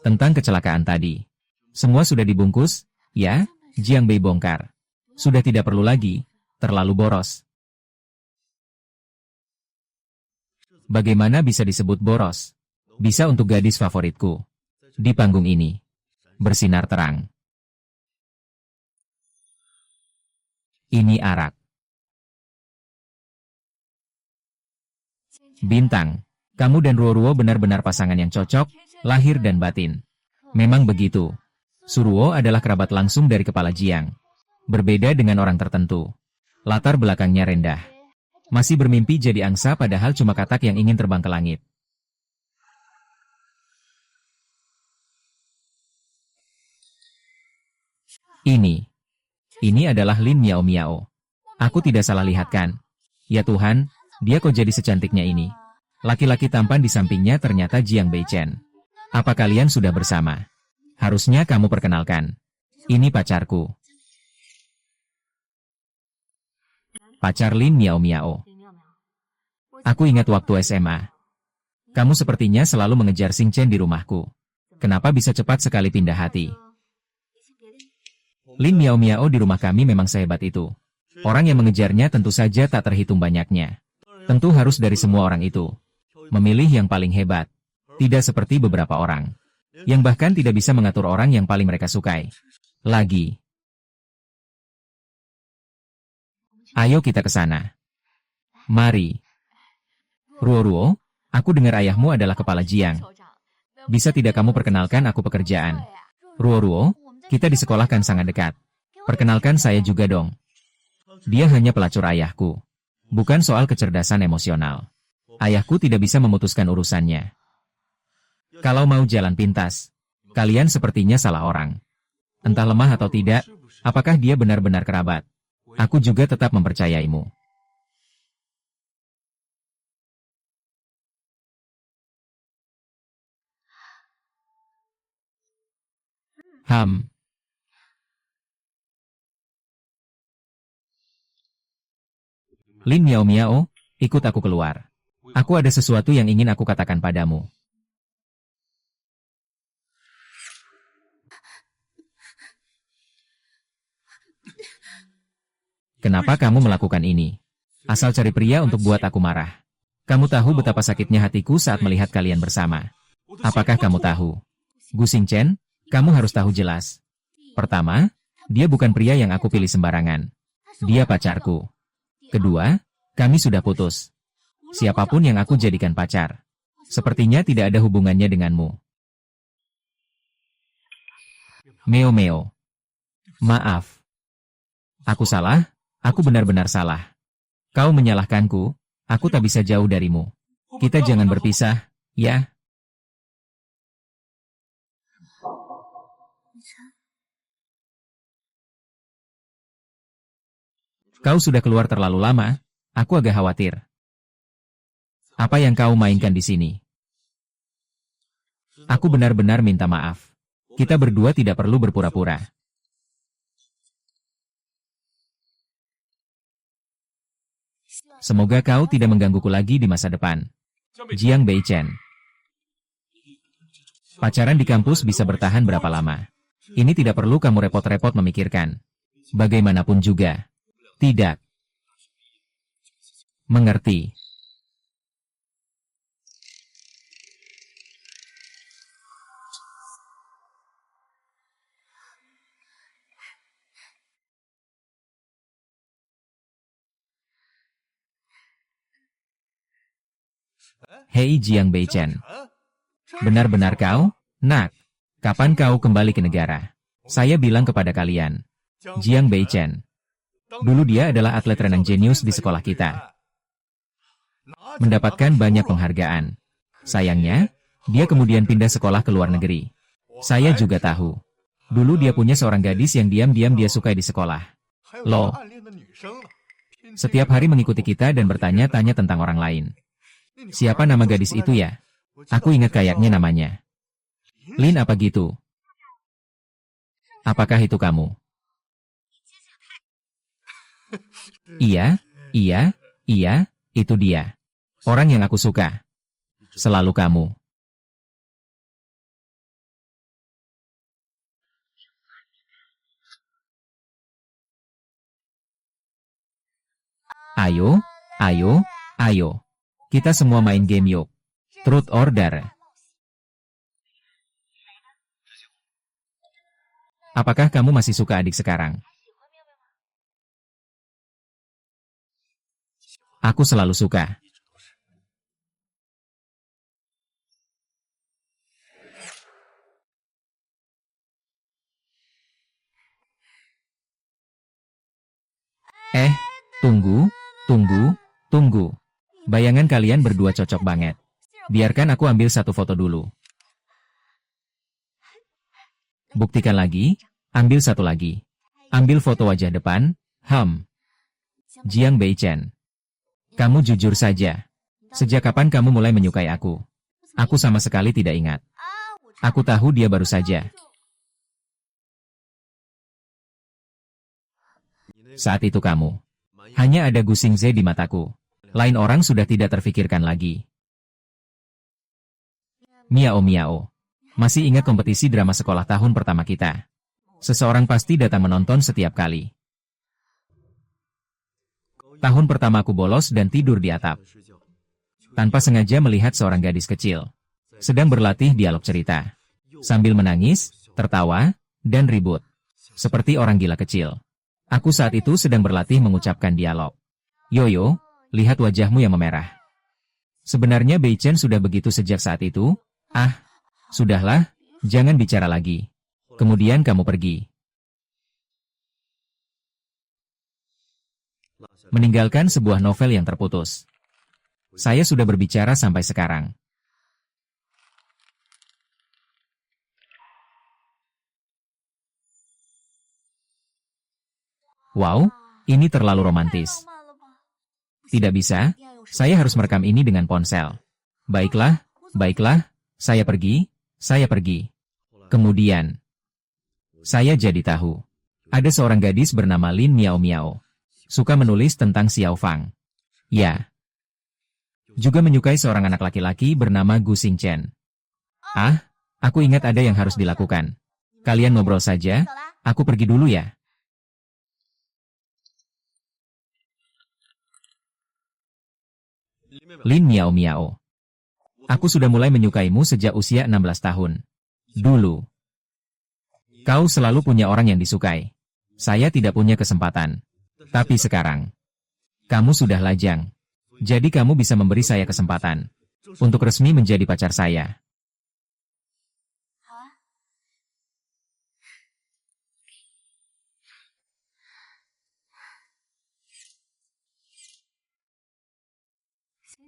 Tentang kecelakaan tadi. Semua sudah dibungkus, ya? Jiang Bei bongkar. Sudah tidak perlu lagi, terlalu boros. Bagaimana bisa disebut boros? Bisa untuk gadis favoritku. Di panggung ini. Bersinar terang. Ini arak. Bintang, kamu dan Ruo-Ruo benar-benar pasangan yang cocok, lahir dan batin. Memang begitu. Suruo adalah kerabat langsung dari kepala Jiang. Berbeda dengan orang tertentu. Latar belakangnya rendah. Masih bermimpi jadi angsa padahal cuma katak yang ingin terbang ke langit. Ini adalah Lin Miao Miao. Aku tidak salah lihat kan? Ya Tuhan, dia kok jadi secantiknya ini? Laki-laki tampan di sampingnya ternyata Jiang Beichen. Apa kalian sudah bersama? Harusnya kamu perkenalkan. Ini pacarku. Pacar Lin Miao Miao. Aku ingat waktu SMA. Kamu sepertinya selalu mengejar Xingchen di rumahku. Kenapa bisa cepat sekali pindah hati? Lin Miao Miao di rumah kami memang sehebat itu. Orang yang mengejarnya tentu saja tak terhitung banyaknya. Tentu harus dari semua orang itu. Memilih yang paling hebat. Tidak seperti beberapa orang. Yang bahkan tidak bisa mengatur orang yang paling mereka sukai. Lagi. Ayo kita ke sana. Mari. Ruo-Ruo, aku dengar ayahmu adalah kepala Jiang. Bisa tidak kamu perkenalkan aku pekerjaan? Ruo-Ruo, kita disekolahkan sangat dekat. Perkenalkan saya juga dong. Dia hanya pelacur ayahku. Bukan soal kecerdasan emosional. Ayahku tidak bisa memutuskan urusannya. Kalau mau jalan pintas, kalian sepertinya salah orang. Entah lemah atau tidak, apakah dia benar-benar kerabat? Aku juga tetap mempercayaimu. Lin Miao Miao, ikut aku keluar. Aku ada sesuatu yang ingin aku katakan padamu. Kenapa kamu melakukan ini? Asal cari pria untuk buat aku marah. Kamu tahu betapa sakitnya hatiku saat melihat kalian bersama. Apakah kamu tahu? Gu Xingchen, kamu harus tahu jelas. Pertama, dia bukan pria yang aku pilih sembarangan. Dia pacarku. Kedua, kami sudah putus. Siapapun yang aku jadikan pacar, sepertinya tidak ada hubungannya denganmu. Meo Meo. Maaf. Aku salah? Aku benar-benar salah. Kau menyalahkanku, aku tak bisa jauh darimu. Kita jangan berpisah, ya? Kau sudah keluar terlalu lama, aku agak khawatir. Apa yang kau mainkan di sini? Aku benar-benar minta maaf. Kita berdua tidak perlu berpura-pura. Semoga kau tidak menggangguku lagi di masa depan. Jiang Beichen. Pacaran di kampus bisa bertahan berapa lama? Ini tidak perlu kamu repot-repot memikirkan. Bagaimanapun juga. Tidak. Mengerti. Hei Jiang Beichen. Benar-benar kau? Nak, kapan kau kembali ke negara? Saya bilang kepada kalian. Jiang Beichen. Dulu dia adalah atlet renang jenius di sekolah kita. Mendapatkan banyak penghargaan. Sayangnya, dia kemudian pindah sekolah ke luar negeri. Saya juga tahu. Dulu dia punya seorang gadis yang diam-diam dia sukai di sekolah. Loh. Setiap hari mengikuti kita dan bertanya-tanya tentang orang lain. Siapa nama gadis itu ya? Aku ingat kayaknya namanya. Lin apa gitu? Apakah itu kamu? Iya, itu dia. Orang yang aku suka. Selalu kamu. Ayo. Kita semua main game yuk. Truth or Dare. Apakah kamu masih suka adik sekarang? Aku selalu suka. Tunggu. Bayangan kalian berdua cocok banget. Biarkan aku ambil satu foto dulu. Buktikan lagi, ambil satu lagi. Ambil foto wajah depan, Jiang Beichen. Kamu jujur saja. Sejak kapan kamu mulai menyukai aku? Aku sama sekali tidak ingat. Aku tahu dia baru saja. Saat itu kamu. Hanya ada Gu Xingze di mataku. Lain orang sudah tidak terfikirkan lagi. Miao. Masih ingat kompetisi drama sekolah tahun pertama kita? Seseorang pasti datang menonton setiap kali. Tahun pertama aku bolos dan tidur di atap. Tanpa sengaja melihat seorang gadis kecil. Sedang berlatih dialog cerita. Sambil menangis, tertawa, dan ribut. Seperti orang gila kecil. Aku saat itu sedang berlatih mengucapkan dialog. Yoyo, lihat wajahmu yang memerah. Sebenarnya Beichen sudah begitu sejak saat itu. Sudahlah, jangan bicara lagi. Kemudian kamu pergi. Meninggalkan sebuah novel yang terputus. Saya sudah berbicara sampai sekarang. Wow, ini terlalu romantis. Tidak bisa, saya harus merekam ini dengan ponsel. Baiklah, saya pergi. Kemudian, saya jadi tahu. Ada seorang gadis bernama Lin Miao. Suka menulis tentang Xiao Fang. Ya. Juga menyukai seorang anak laki-laki bernama Gu Xingchen. Aku ingat ada yang harus dilakukan. Kalian ngobrol saja, aku pergi dulu ya. Lin Miao. Aku sudah mulai menyukaimu sejak usia 16 tahun. Dulu. Kau selalu punya orang yang disukai. Saya tidak punya kesempatan. Tapi sekarang, kamu sudah lajang. Jadi kamu bisa memberi saya kesempatan untuk resmi menjadi pacar saya.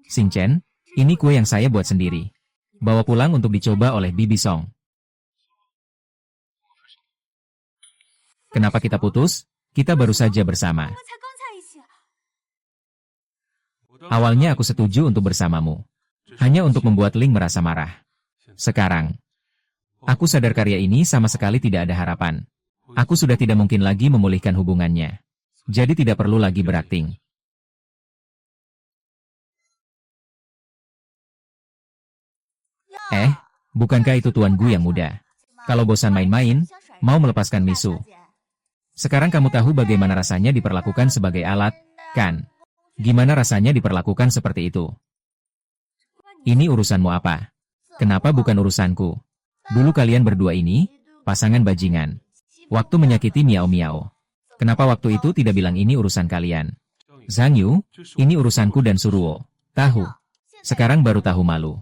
Xingchen, ini kue yang saya buat sendiri. Bawa pulang untuk dicoba oleh Bibi Song. Kenapa kita putus? Kita baru saja bersama. Awalnya aku setuju untuk bersamamu. Hanya untuk membuat Ling merasa marah. Sekarang, aku sadar karya ini sama sekali tidak ada harapan. Aku sudah tidak mungkin lagi memulihkan hubungannya. Jadi tidak perlu lagi berakting. Bukankah itu Tuan Gu yang muda? Kalau bosan main-main, mau melepaskan Misu. Sekarang kamu tahu bagaimana rasanya diperlakukan sebagai alat, kan? Gimana rasanya diperlakukan seperti itu? Ini urusanmu apa? Kenapa bukan urusanku? Dulu kalian berdua ini, pasangan bajingan. Waktu menyakiti Miao Miao. Kenapa waktu itu tidak bilang ini urusan kalian? Zhang Yu, ini urusanku dan Suruo. Tahu. Sekarang baru tahu malu.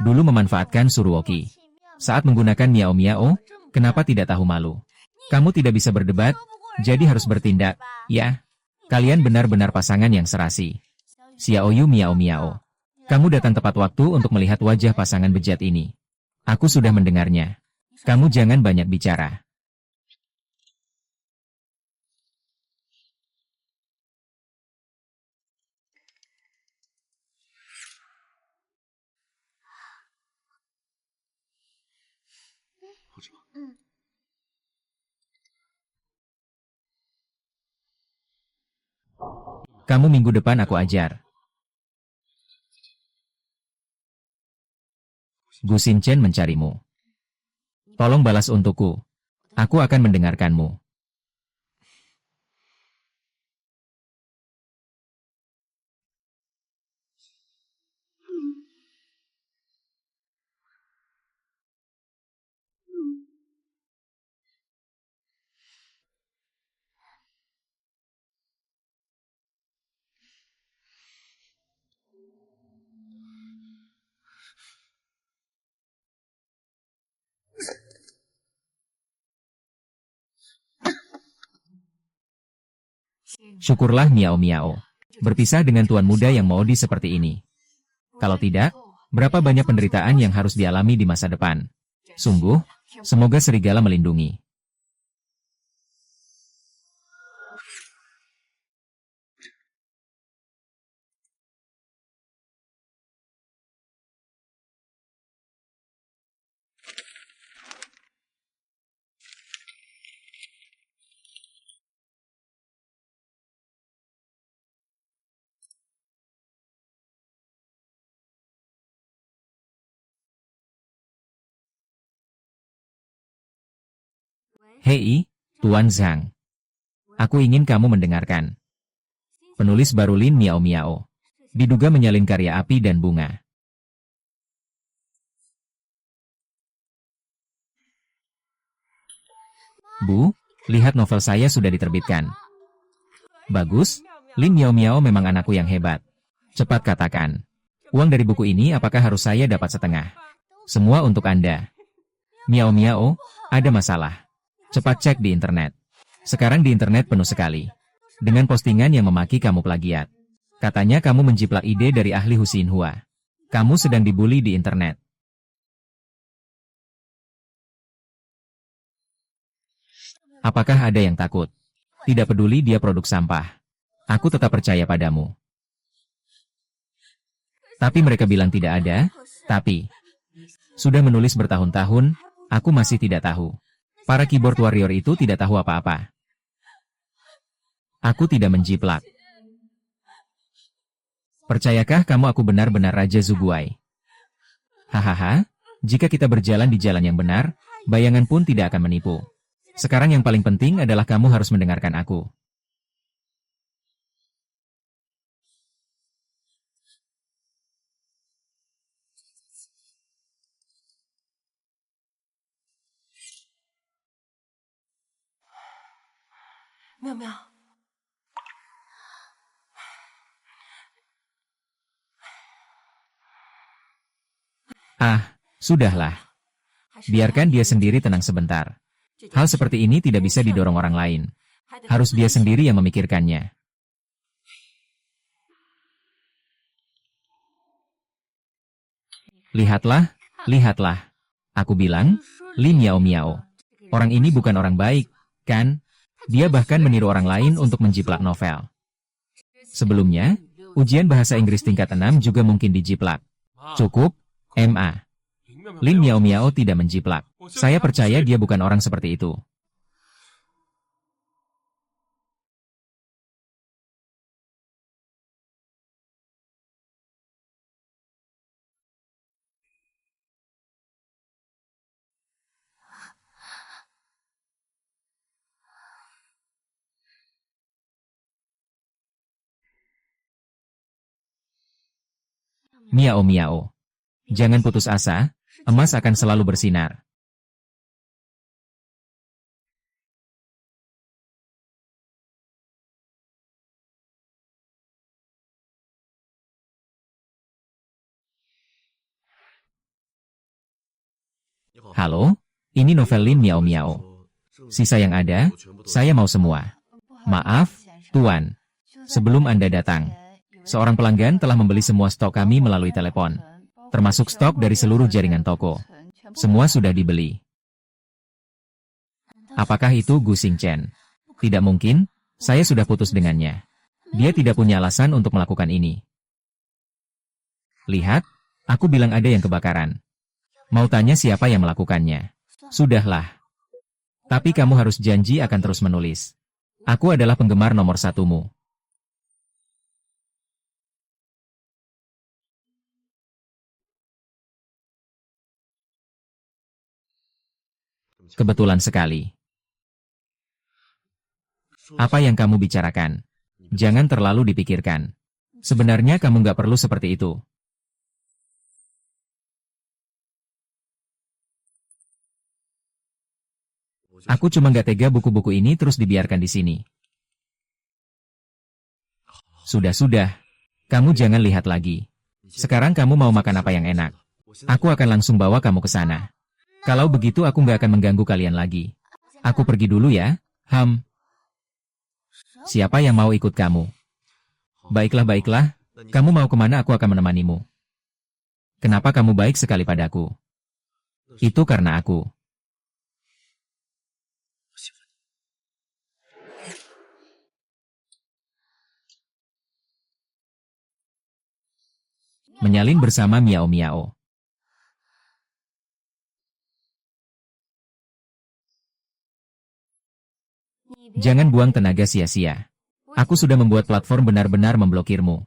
Dulu memanfaatkan Suruoki. Saat menggunakan Miao Miao, kenapa tidak tahu malu? Kamu tidak bisa berdebat, jadi harus bertindak, ya? Kalian benar-benar pasangan yang serasi. Xiaoyu Miao Miao. Kamu datang tepat waktu untuk melihat wajah pasangan bejat ini. Aku sudah mendengarnya. Kamu jangan banyak bicara. Kamu minggu depan aku ajar. Gu Xinchen mencarimu. Tolong balas untukku. Aku akan mendengarkanmu. Syukurlah Miao Miao. Berpisah dengan tuan muda yang modi seperti ini. Kalau tidak, berapa banyak penderitaan yang harus dialami di masa depan. Sungguh, semoga serigala melindungi. Hei, Tuan Zhang. Aku ingin kamu mendengarkan. Penulis baru Lin Miao Miao. Diduga menyalin karya api dan bunga. Bu, lihat novel saya sudah diterbitkan. Bagus, Lin Miao Miao memang anakku yang hebat. Cepat katakan. Uang dari buku ini apakah harus saya dapat setengah? Semua untuk Anda. Miao Miao, ada masalah. Cepat cek di internet. Sekarang di internet penuh sekali. Dengan postingan yang memaki kamu plagiat. Katanya kamu menjiplak ide dari ahli Husinhua. Kamu sedang dibully di internet. Apakah ada yang takut? Tidak peduli dia produk sampah. Aku tetap percaya padamu. Tapi mereka bilang tidak ada, tapi sudah menulis bertahun-tahun, aku masih tidak tahu. Para keyboard warrior itu tidak tahu apa-apa. Aku tidak menjiplak. Percayakah kamu aku benar-benar Raja Zuguai? Hahaha, jika kita berjalan di jalan yang benar, bayangan pun tidak akan menipu. Sekarang yang paling penting adalah kamu harus mendengarkan aku. Ah, sudahlah. Biarkan dia sendiri tenang sebentar. Hal seperti ini tidak bisa didorong orang lain. Harus dia sendiri yang memikirkannya. Lihatlah, lihatlah. Aku bilang, Lin Miao Miao. Orang ini bukan orang baik, kan? Dia bahkan meniru orang lain untuk menjiplak novel. Sebelumnya, ujian bahasa Inggris tingkat 6 juga mungkin dijiplak. Cukup, MA. Lin Miao Miao tidak menjiplak. Saya percaya dia bukan orang seperti itu. Miao Miao. Jangan putus asa, emas akan selalu bersinar. Halo, ini novel Lin Miao Miao. Sisa yang ada, saya mau semua. Maaf, Tuan. Sebelum Anda datang, seorang pelanggan telah membeli semua stok kami melalui telepon, termasuk stok dari seluruh jaringan toko. Semua sudah dibeli. Apakah itu Gu Xingchen? Tidak mungkin, saya sudah putus dengannya. Dia tidak punya alasan untuk melakukan ini. Lihat, aku bilang ada yang kebakaran. Mau tanya siapa yang melakukannya? Sudahlah. Tapi kamu harus janji akan terus menulis. Aku adalah penggemar nomor satumu. Kebetulan sekali. Apa yang kamu bicarakan? Jangan terlalu dipikirkan. Sebenarnya kamu nggak perlu seperti itu. Aku cuma nggak tega buku-buku ini terus dibiarkan di sini. Sudah. Kamu jangan lihat lagi. Sekarang kamu mau makan apa yang enak? Aku akan langsung bawa kamu ke sana. Kalau begitu aku nggak akan mengganggu kalian lagi. Aku pergi dulu ya. Siapa yang mau ikut kamu? Baiklah. Kamu mau kemana aku akan menemanimu. Kenapa kamu baik sekali padaku? Itu karena aku. Menyalin bersama Miao Miao. Jangan buang tenaga sia-sia. Aku sudah membuat platform benar-benar memblokirmu.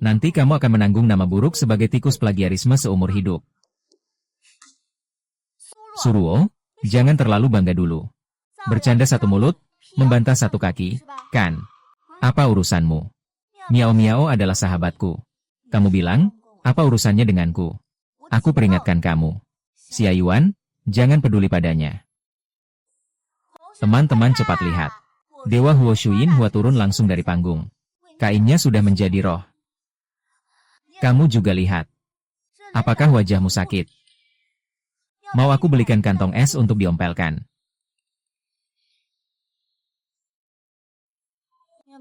Nanti kamu akan menanggung nama buruk sebagai tikus plagiarisme seumur hidup. Suruo, jangan terlalu bangga dulu. Bercanda satu mulut, membantah satu kaki, kan? Apa urusanmu? Miao Miao adalah sahabatku. Kamu bilang, apa urusannya denganku? Aku peringatkan kamu. Xia Yuan, jangan peduli padanya. Teman-teman cepat lihat. Dewa Huo Shuyin Hua turun langsung dari panggung. Kainnya sudah menjadi roh. Kamu juga lihat. Apakah wajahmu sakit? Mau aku belikan kantong es untuk diompelkan?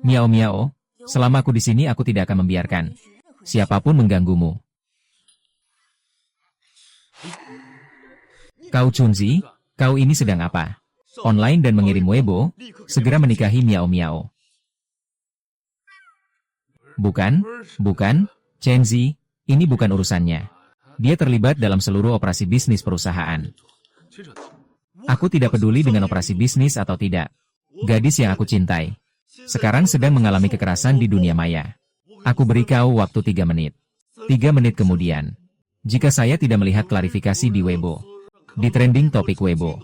Miao Miao, selama aku di sini aku tidak akan membiarkan siapapun mengganggumu. Kau Chunzi, kau ini sedang apa? Online dan mengirim Weibo, segera menikahi Miao Miao. Bukan, Chenzi, ini bukan urusannya. Dia terlibat dalam seluruh operasi bisnis perusahaan. Aku tidak peduli dengan operasi bisnis atau tidak. Gadis yang aku cintai sekarang sedang mengalami kekerasan di dunia maya. Aku beri kau waktu 3 menit. 3 menit kemudian, jika saya tidak melihat klarifikasi di Weibo, di trending topik Weibo,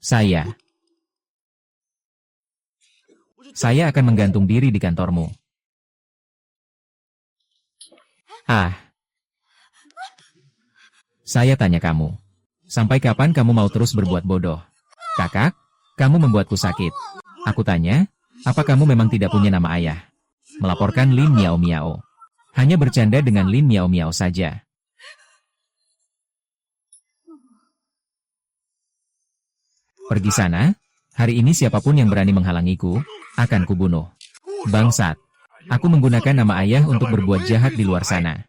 saya akan menggantung diri di kantormu. Saya tanya kamu, sampai kapan kamu mau terus berbuat bodoh? Kakak, kamu membuatku sakit. Aku tanya, apa kamu memang tidak punya nama ayah? Melaporkan Lin Miao Miao. Hanya bercanda dengan Lin Miao Miao saja. Pergi sana, hari ini siapapun yang berani menghalangiku, akan kubunuh. Bangsat. Aku menggunakan nama ayah untuk berbuat jahat di luar sana.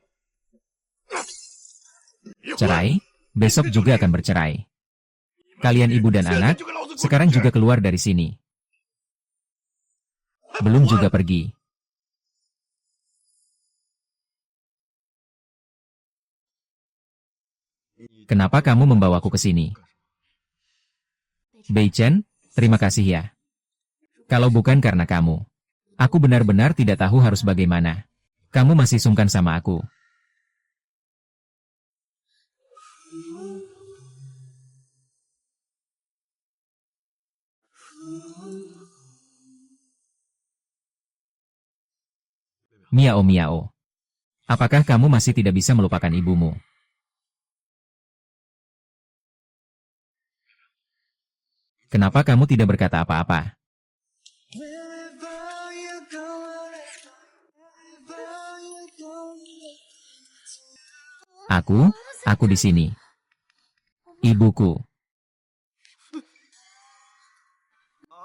Cerai, besok juga akan bercerai. Kalian ibu dan anak, sekarang juga keluar dari sini. Belum juga pergi. Kenapa kamu membawaku ke sini? Bei Chen, terima kasih ya. Kalau bukan karena kamu, aku benar-benar tidak tahu harus bagaimana. Kamu masih sungkan sama aku. Miao Miao. Apakah kamu masih tidak bisa melupakan ibumu? Kenapa kamu tidak berkata apa-apa? Aku di sini. Ibuku.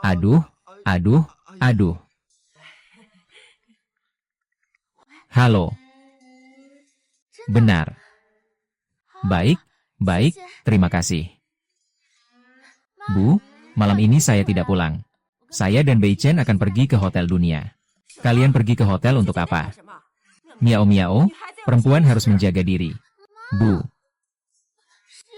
Aduh, aduh, aduh. Halo. Benar. Baik, baik, terima kasih. Bu, malam ini saya tidak pulang. Saya dan Bei Chen akan pergi ke Hotel Dunia. Kalian pergi ke hotel untuk apa? Miao miao, perempuan harus menjaga diri. Bu.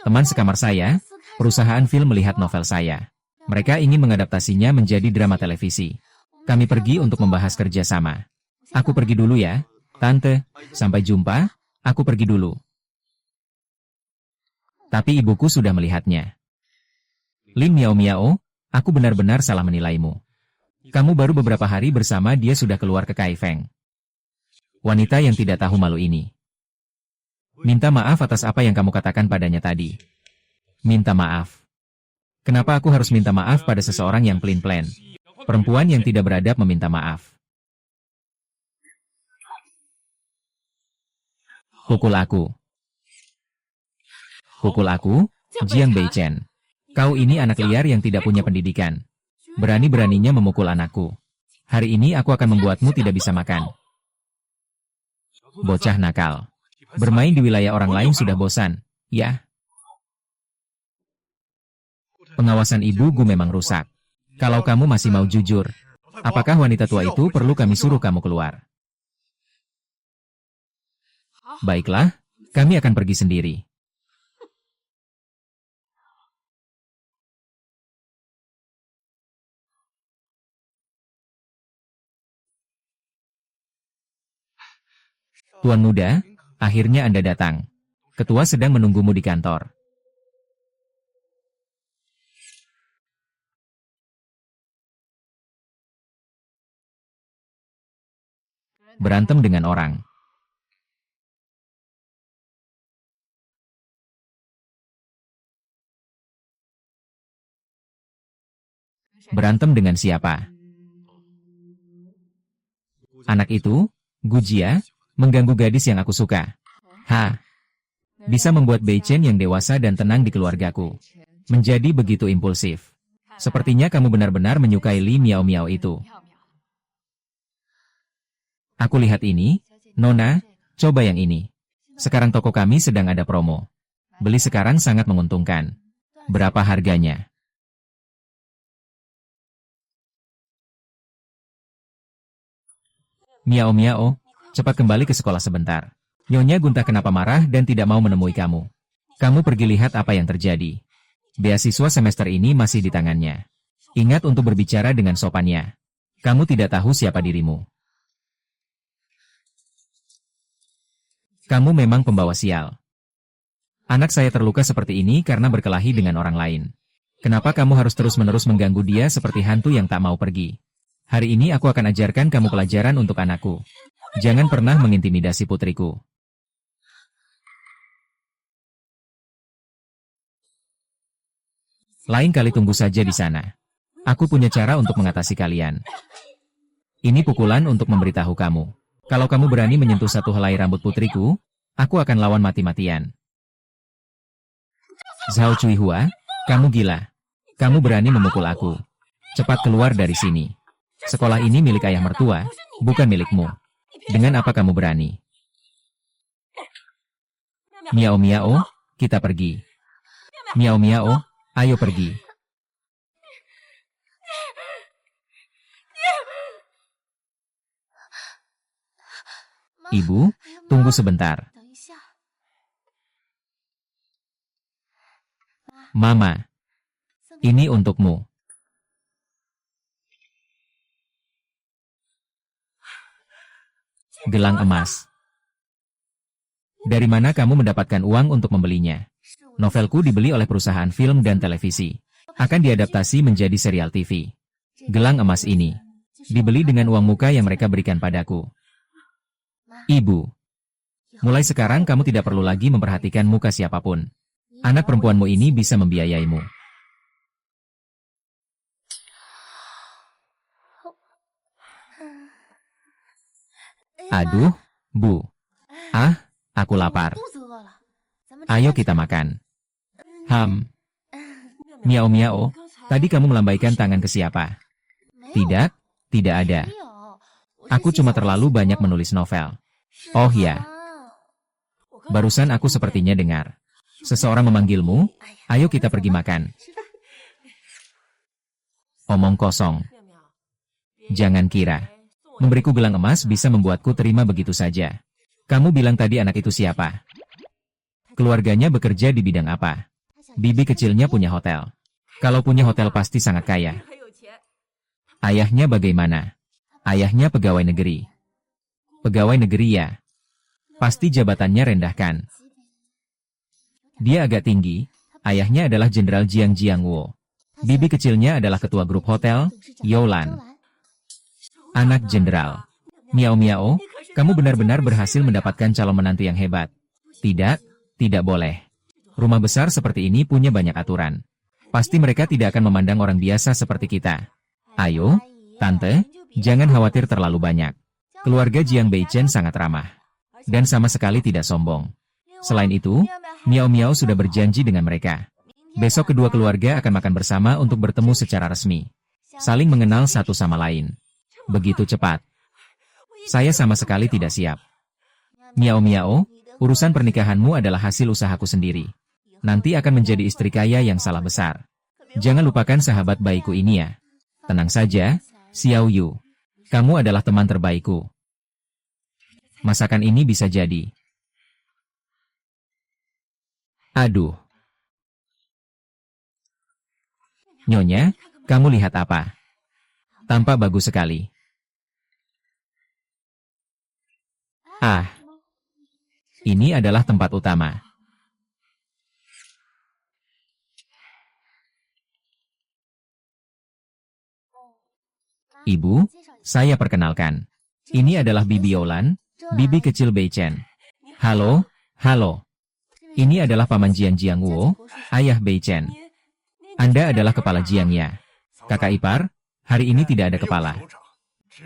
Teman sekamar saya, perusahaan film melihat novel saya. Mereka ingin mengadaptasinya menjadi drama televisi. Kami pergi untuk membahas kerjasama. Aku pergi dulu ya, Tante. Sampai jumpa, aku pergi dulu. Tapi ibuku sudah melihatnya. Lin Miao Miao, aku benar-benar salah menilaimu. Kamu baru beberapa hari bersama dia sudah keluar ke Kaifeng. Wanita yang tidak tahu malu ini. Minta maaf atas apa yang kamu katakan padanya tadi. Minta maaf. Kenapa aku harus minta maaf pada seseorang yang pelin-pelan? Perempuan yang tidak beradab meminta maaf. Pukul aku. Pukul aku, Jiang Bei Chen. Kau ini anak liar yang tidak punya pendidikan. Berani-beraninya memukul anakku. Hari ini aku akan membuatmu tidak bisa makan. Bocah nakal. Bermain di wilayah orang lain sudah bosan, ya? Pengawasan ibuku memang rusak. Kalau kamu masih mau jujur, apakah wanita tua itu perlu kami suruh kamu keluar? Baiklah, kami akan pergi sendiri. Tuan muda, akhirnya Anda datang. Ketua sedang menunggumu di kantor. Berantem dengan orang. Berantem dengan siapa? Anak itu, Gujia, mengganggu gadis yang aku suka. Bisa membuat Bei Chen yang dewasa dan tenang di keluargaku menjadi begitu impulsif. Sepertinya kamu benar-benar menyukai Li Miao Miao itu. Aku lihat ini, Nona, coba yang ini. Sekarang toko kami sedang ada promo. Beli sekarang sangat menguntungkan. Berapa harganya? Miao Miao, cepat kembali ke sekolah sebentar. Nyonya Gunta kenapa marah dan tidak mau menemui kamu? Kamu pergi lihat apa yang terjadi. Beasiswa semester ini masih di tangannya. Ingat untuk berbicara dengan sopannya. Kamu tidak tahu siapa dirimu. Kamu memang pembawa sial. Anak saya terluka seperti ini karena berkelahi dengan orang lain. Kenapa kamu harus terus-menerus mengganggu dia seperti hantu yang tak mau pergi? Hari ini aku akan ajarkan kamu pelajaran untuk anakku. Jangan pernah mengintimidasi putriku. Lain kali tunggu saja di sana. Aku punya cara untuk mengatasi kalian. Ini pukulan untuk memberitahu kamu. Kalau kamu berani menyentuh satu helai rambut putriku, aku akan lawan mati-matian. Zhao Cuihua, kamu gila. Kamu berani memukul aku. Cepat keluar dari sini. Sekolah ini milik ayah mertua, bukan milikmu. Dengan apa kamu berani? Miao Miao, kita pergi. Miao Miao, ayo pergi. Ibu, tunggu sebentar. Mama, ini untukmu. Gelang emas. Dari mana kamu mendapatkan uang untuk membelinya? Novelku dibeli oleh perusahaan film dan televisi. Akan diadaptasi menjadi serial TV. Gelang emas ini dibeli dengan uang muka yang mereka berikan padaku. Ibu, Mulai sekarang kamu tidak perlu lagi memperhatikan muka siapapun. Anak perempuanmu ini bisa membiayaimu. Aduh, Bu. Aku lapar. Ayo kita makan. Miau-miau, tadi kamu melambaikan tangan ke siapa? Tidak, tidak ada. Aku cuma terlalu banyak menulis novel. Oh ya. Barusan aku sepertinya dengar. Seseorang memanggilmu, ayo kita pergi makan. Omong kosong. Jangan kira. Memberiku gelang emas bisa membuatku terima begitu saja. Kamu bilang tadi anak itu siapa? Keluarganya bekerja di bidang apa? Bibi kecilnya punya hotel. Kalau punya hotel pasti sangat kaya. Ayahnya bagaimana? Ayahnya pegawai negeri. Pegawai negeri ya. Pasti jabatannya rendahkan. Dia agak tinggi. Ayahnya adalah Jenderal Jiang Jiangwo. Bibi kecilnya adalah ketua grup hotel, Youlan. Anak jenderal. Miau-miau, kamu benar-benar berhasil mendapatkan calon menantu yang hebat. Tidak, tidak boleh. Rumah besar seperti ini punya banyak aturan. Pasti mereka tidak akan memandang orang biasa seperti kita. Ayo, Tante, jangan khawatir terlalu banyak. Keluarga Jiang Beichen sangat ramah. Dan sama sekali tidak sombong. Selain itu, Miau-miau sudah berjanji dengan mereka. Besok kedua keluarga akan makan bersama untuk bertemu secara resmi. Saling mengenal satu sama lain. Begitu cepat. Saya sama sekali tidak siap. Miau-miau, urusan pernikahanmu adalah hasil usahaku sendiri. Nanti akan menjadi istri kaya yang salah besar. Jangan lupakan sahabat baikku ini ya. Tenang saja, Xiao Yu. Kamu adalah teman terbaikku. Masakan ini bisa jadi. Aduh. Nyonya, kamu lihat apa? Tampak bagus sekali. Ini adalah tempat utama. Ibu, saya perkenalkan. Ini adalah Bibi Youlan, Bibi kecil Beichen. Halo, halo. Ini adalah Paman Jiang Jiangwo, ayah Beichen. Anda adalah kepala Jiangnya. Kakak ipar, hari ini tidak ada kepala.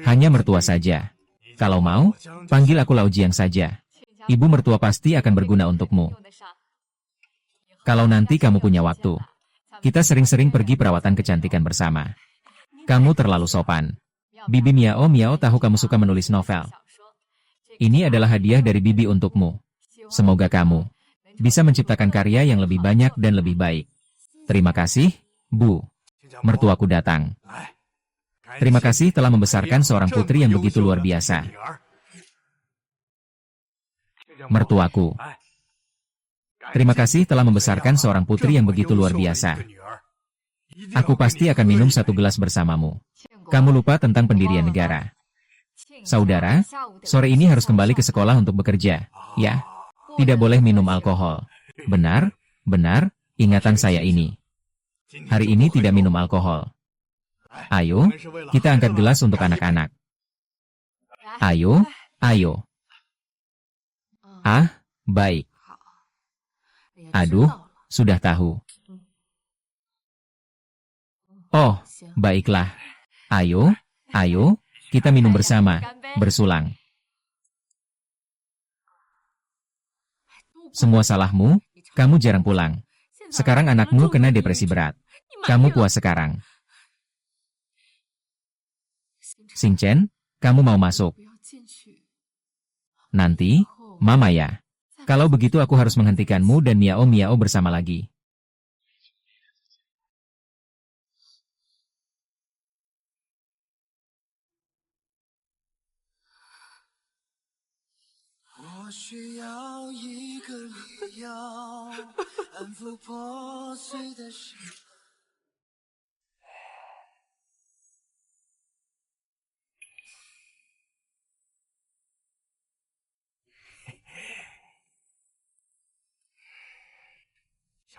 Hanya mertua saja. Kalau mau, panggil aku Lao Jiang saja. Ibu mertua pasti akan berguna untukmu. Kalau nanti kamu punya waktu, kita sering-sering pergi perawatan kecantikan bersama. Kamu terlalu sopan. Bibi Miao tahu kamu suka menulis novel. Ini adalah hadiah dari Bibi untukmu. Semoga kamu bisa menciptakan karya yang lebih banyak dan lebih baik. Terima kasih, Bu. Mertuaku datang. Terima kasih telah membesarkan seorang putri yang begitu luar biasa. Mertuaku. Terima kasih telah membesarkan seorang putri yang begitu luar biasa. Aku pasti akan minum satu gelas bersamamu. Kamu lupa tentang pendirian negara. Saudara, sore ini harus kembali ke sekolah untuk bekerja. Ya, tidak boleh minum alkohol. Benar, benar, ingatan saya ini. Hari ini tidak minum alkohol. Ayo, kita angkat gelas untuk anak-anak. Ayo, ayo. Baik. Aduh, sudah tahu. Oh, baiklah. Ayo, ayo, kita minum bersama, bersulang. Semua salahmu, kamu jarang pulang. Sekarang anakmu kena depresi berat. Kamu puas sekarang. Xing Chen, kamu mau masuk? Nanti, Mama ya. Kalau begitu aku harus menghentikanmu dan Miao bersama lagi.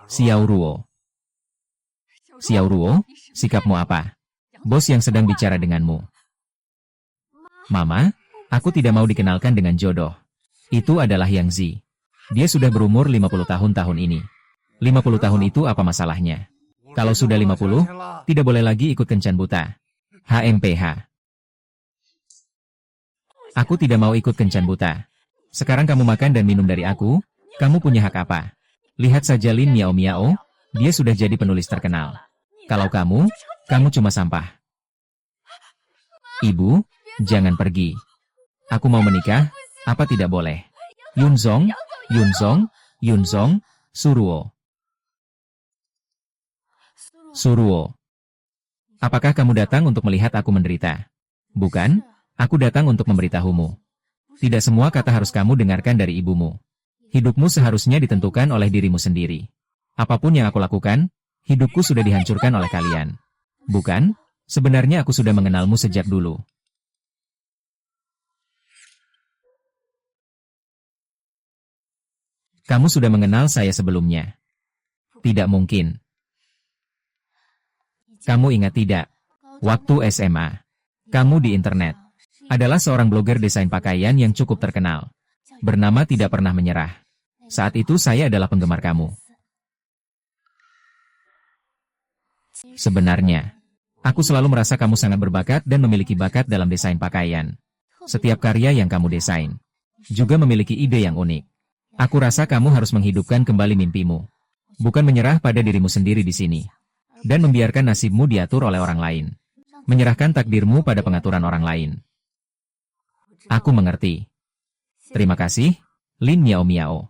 Xiao Ruo. Xiao Ruo, sikapmu apa? Bos yang sedang bicara denganmu. Mama, aku tidak mau dikenalkan dengan jodoh. Itu adalah Yang Zi. Dia sudah berumur 50 tahun ini. 50 tahun itu apa masalahnya? Kalau sudah 50, tidak boleh lagi ikut kencan buta. HMPH. Aku tidak mau ikut kencan buta. Sekarang kamu makan dan minum dari aku, kamu punya hak apa? Lihat saja Lin Miao Miao, dia sudah jadi penulis terkenal. Kalau kamu cuma sampah. Ibu, jangan pergi. Aku mau menikah, apa tidak boleh? Yunzong, Suruo. Suruo. Apakah kamu datang untuk melihat aku menderita? Bukan, aku datang untuk memberitahumu. Tidak semua kata harus kamu dengarkan dari ibumu. Hidupmu seharusnya ditentukan oleh dirimu sendiri. Apapun yang aku lakukan, hidupku sudah dihancurkan oleh kalian. Bukan, sebenarnya aku sudah mengenalmu sejak dulu. Kamu sudah mengenal saya sebelumnya. Tidak mungkin. Kamu ingat tidak? Waktu SMA, kamu di internet adalah seorang blogger desain pakaian yang cukup terkenal. Bernama Tidak Pernah Menyerah. Saat itu saya adalah penggemar kamu. Sebenarnya, aku selalu merasa kamu sangat berbakat dan memiliki bakat dalam desain pakaian. Setiap karya yang kamu desain juga memiliki ide yang unik. Aku rasa kamu harus menghidupkan kembali mimpimu. Bukan menyerah pada dirimu sendiri di sini. Dan membiarkan nasibmu diatur oleh orang lain. Menyerahkan takdirmu pada pengaturan orang lain. Aku mengerti. Terima kasih, Lin Miao Miao.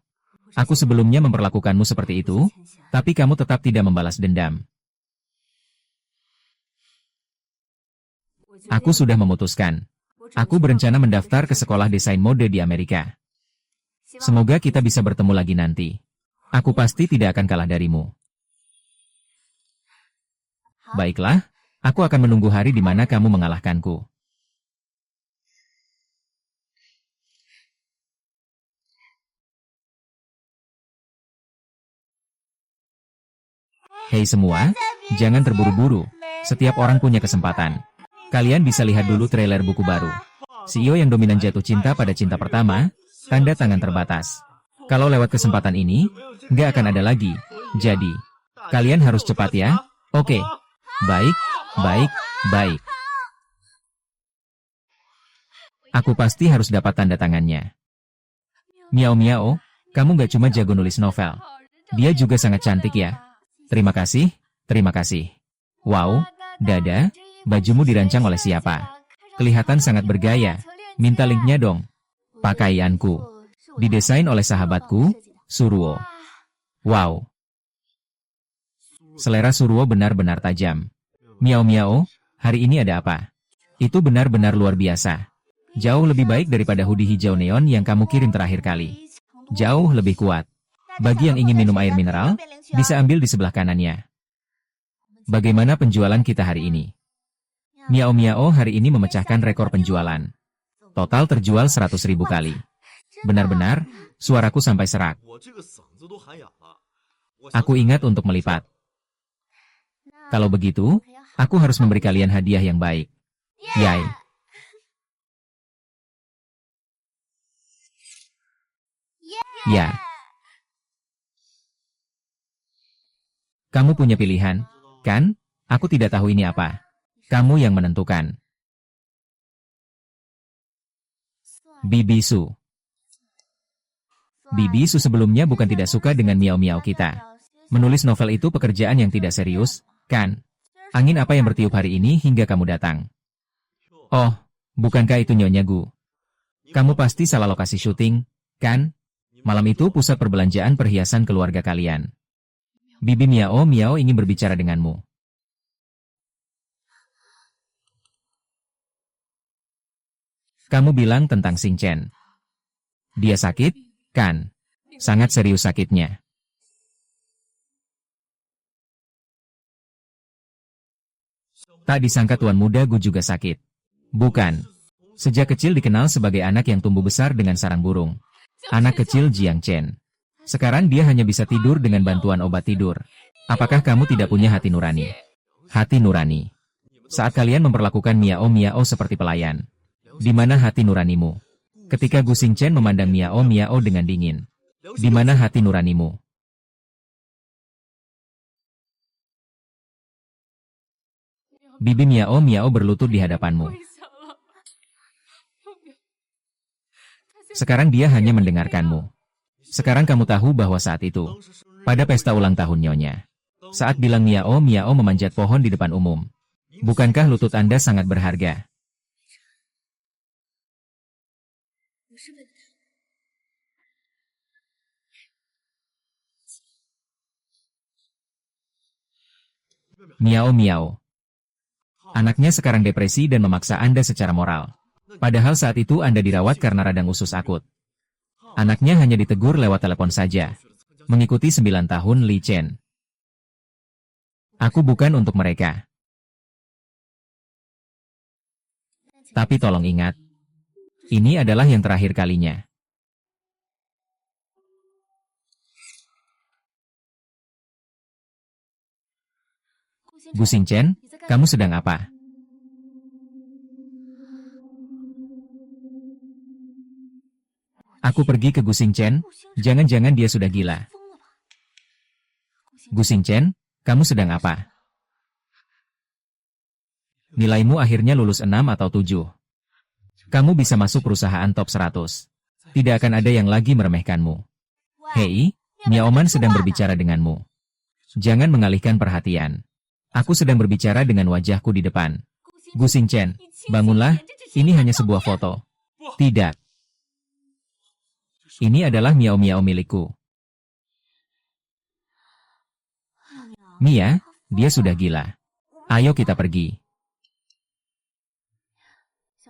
Aku sebelumnya memperlakukanmu seperti itu, tapi kamu tetap tidak membalas dendam. Aku sudah memutuskan. Aku berencana mendaftar ke sekolah desain mode di Amerika. Semoga kita bisa bertemu lagi nanti. Aku pasti tidak akan kalah darimu. Baiklah, aku akan menunggu hari di mana kamu mengalahkanku. Hei semua, jangan terburu-buru. Setiap orang punya kesempatan. Kalian bisa lihat dulu trailer buku baru. CEO yang dominan jatuh cinta pada cinta pertama, tanda tangan terbatas. Kalau lewat kesempatan ini, nggak akan ada lagi. Jadi, kalian harus cepat ya. Oke. Baik. Aku pasti harus dapat tanda tangannya. Miao Miao, kamu nggak cuma jago nulis novel. Dia juga sangat cantik ya. Terima kasih. Wow, Dada, bajumu dirancang oleh siapa? Kelihatan sangat bergaya. Minta linknya dong. Pakaianku didesain oleh sahabatku, Suruo. Wow. Selera Suruo benar-benar tajam. Miao Miao, hari ini ada apa? Itu benar-benar luar biasa. Jauh lebih baik daripada hoodie hijau neon yang kamu kirim terakhir kali. Jauh lebih kuat. Bagi yang ingin minum air mineral, bisa ambil di sebelah kanannya. Bagaimana penjualan kita hari ini? Miao Miao hari ini memecahkan rekor penjualan. Total terjual 100.000 kali. Benar-benar, suaraku sampai serak. Aku ingat untuk melipat. Kalau begitu, aku harus memberi kalian hadiah yang baik. Yay. Ya. Kamu punya pilihan, kan? Aku tidak tahu ini apa. Kamu yang menentukan. Bibisu. Bibisu sebelumnya bukan tidak suka dengan Miao Miao kita. Menulis novel itu pekerjaan yang tidak serius, kan? Angin apa yang bertiup hari ini hingga kamu datang? Oh, bukankah itu Nyonya Gu? Kamu pasti salah lokasi syuting, kan? Malam itu pusat perbelanjaan perhiasan keluarga kalian. Bibi Miao Miao ingin berbicara denganmu. Kamu bilang tentang Xing Chen. Dia sakit, kan? Sangat serius sakitnya. Tak disangka tuan muda Gu juga sakit. Bukan. Sejak kecil dikenal sebagai anak yang tumbuh besar dengan sarang burung. Anak kecil Jiang Chen. Sekarang dia hanya bisa tidur dengan bantuan obat tidur. Apakah kamu tidak punya hati nurani? Hati nurani. Saat kalian memperlakukan Miao Miao seperti pelayan. Di mana hati nuranimu? Ketika Gu Xingchen memandang Miao Miao dengan dingin. Di mana hati nuranimu? Bibi Miao Miao berlutut di hadapanmu. Sekarang dia hanya mendengarkanmu. Sekarang kamu tahu bahwa saat itu, pada pesta ulang tahun Nyonya, saat bilang Miao Miao memanjat pohon di depan umum, bukankah lutut Anda sangat berharga? Miao Miao. Anaknya sekarang depresi dan memaksa Anda secara moral. Padahal saat itu Anda dirawat karena radang usus akut. Anaknya hanya ditegur lewat telepon saja. Mengikuti 9 tahun Li Chen. Aku bukan untuk mereka. Tapi tolong ingat, ini adalah yang terakhir kalinya. Gu Xingchen, kamu sedang apa? Aku pergi ke Gu Xingchen, jangan-jangan dia sudah gila. Gu Xingchen, kamu sedang apa? Nilaimu akhirnya lulus 6 atau 7. Kamu bisa masuk perusahaan top 100. Tidak akan ada yang lagi meremehkanmu. Hei, Miaoman sedang berbicara denganmu. Jangan mengalihkan perhatian. Aku sedang berbicara dengan wajahku di depan. Gu Xingchen, bangunlah, ini hanya sebuah foto. Tidak. Ini adalah Miao Miao milikku. Mia, dia sudah gila. Ayo kita pergi.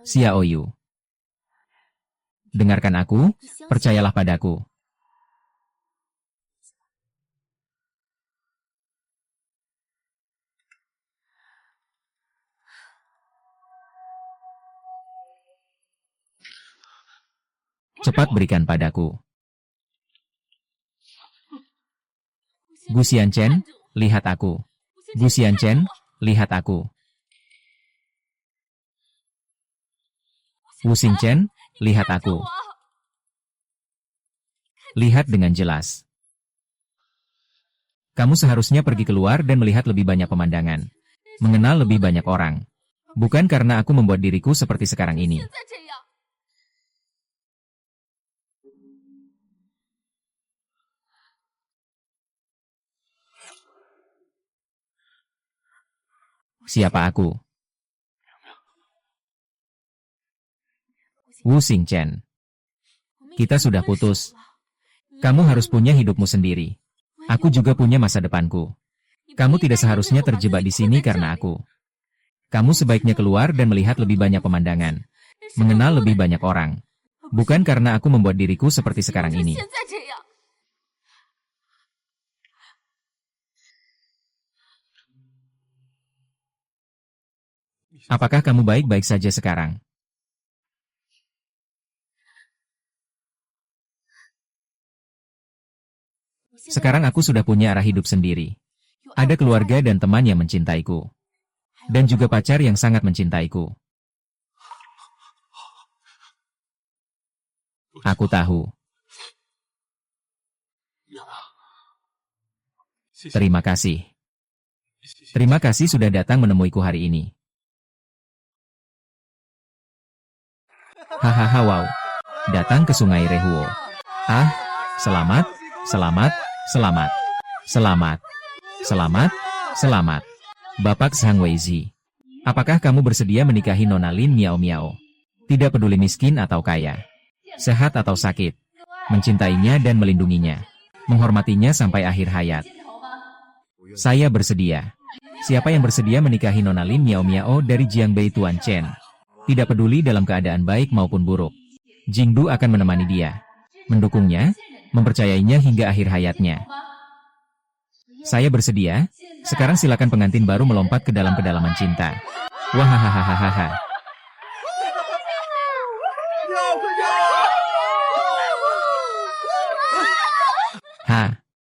Xiao Yu. Dengarkan aku, percayalah padaku. Cepat berikan padaku. Gu Xianchen, lihat aku. Gu Xianchen, lihat aku. Wu Xingchen, lihat aku. Lihat dengan jelas. Kamu seharusnya pergi keluar dan melihat lebih banyak pemandangan. Mengenal lebih banyak orang. Bukan karena aku membuat diriku seperti sekarang ini. Siapa aku? Wu Xingchen. Kita sudah putus. Kamu harus punya hidupmu sendiri. Aku juga punya masa depanku. Kamu tidak seharusnya terjebak di sini karena aku. Kamu sebaiknya keluar dan melihat lebih banyak pemandangan. Mengenal lebih banyak orang. Bukan karena aku membuat diriku seperti sekarang ini. Apakah kamu baik-baik saja sekarang? Sekarang aku sudah punya arah hidup sendiri. Ada keluarga dan teman yang mencintaiku. Dan juga pacar yang sangat mencintaiku. Aku tahu. Terima kasih. Terima kasih sudah datang menemuiku hari ini. Hahaha wow. Datang ke Sungai Rehuo. Ah, selamat, selamat, selamat, selamat, selamat, selamat. Bapak Zhang Weizi. Apakah kamu bersedia menikahi Nona Lin Miao Miao? Tidak peduli miskin atau kaya. Sehat atau sakit. Mencintainya dan melindunginya. Menghormatinya sampai akhir hayat. Saya bersedia. Siapa yang bersedia menikahi Nona Lin Miao Miao dari Jiangbei Tuan Chen? Tidak peduli dalam keadaan baik maupun buruk. Jingdu akan menemani dia. Mendukungnya, mempercayainya hingga akhir hayatnya. Saya bersedia. Sekarang silakan pengantin baru melompat ke dalam kedalaman cinta. Wahahaha.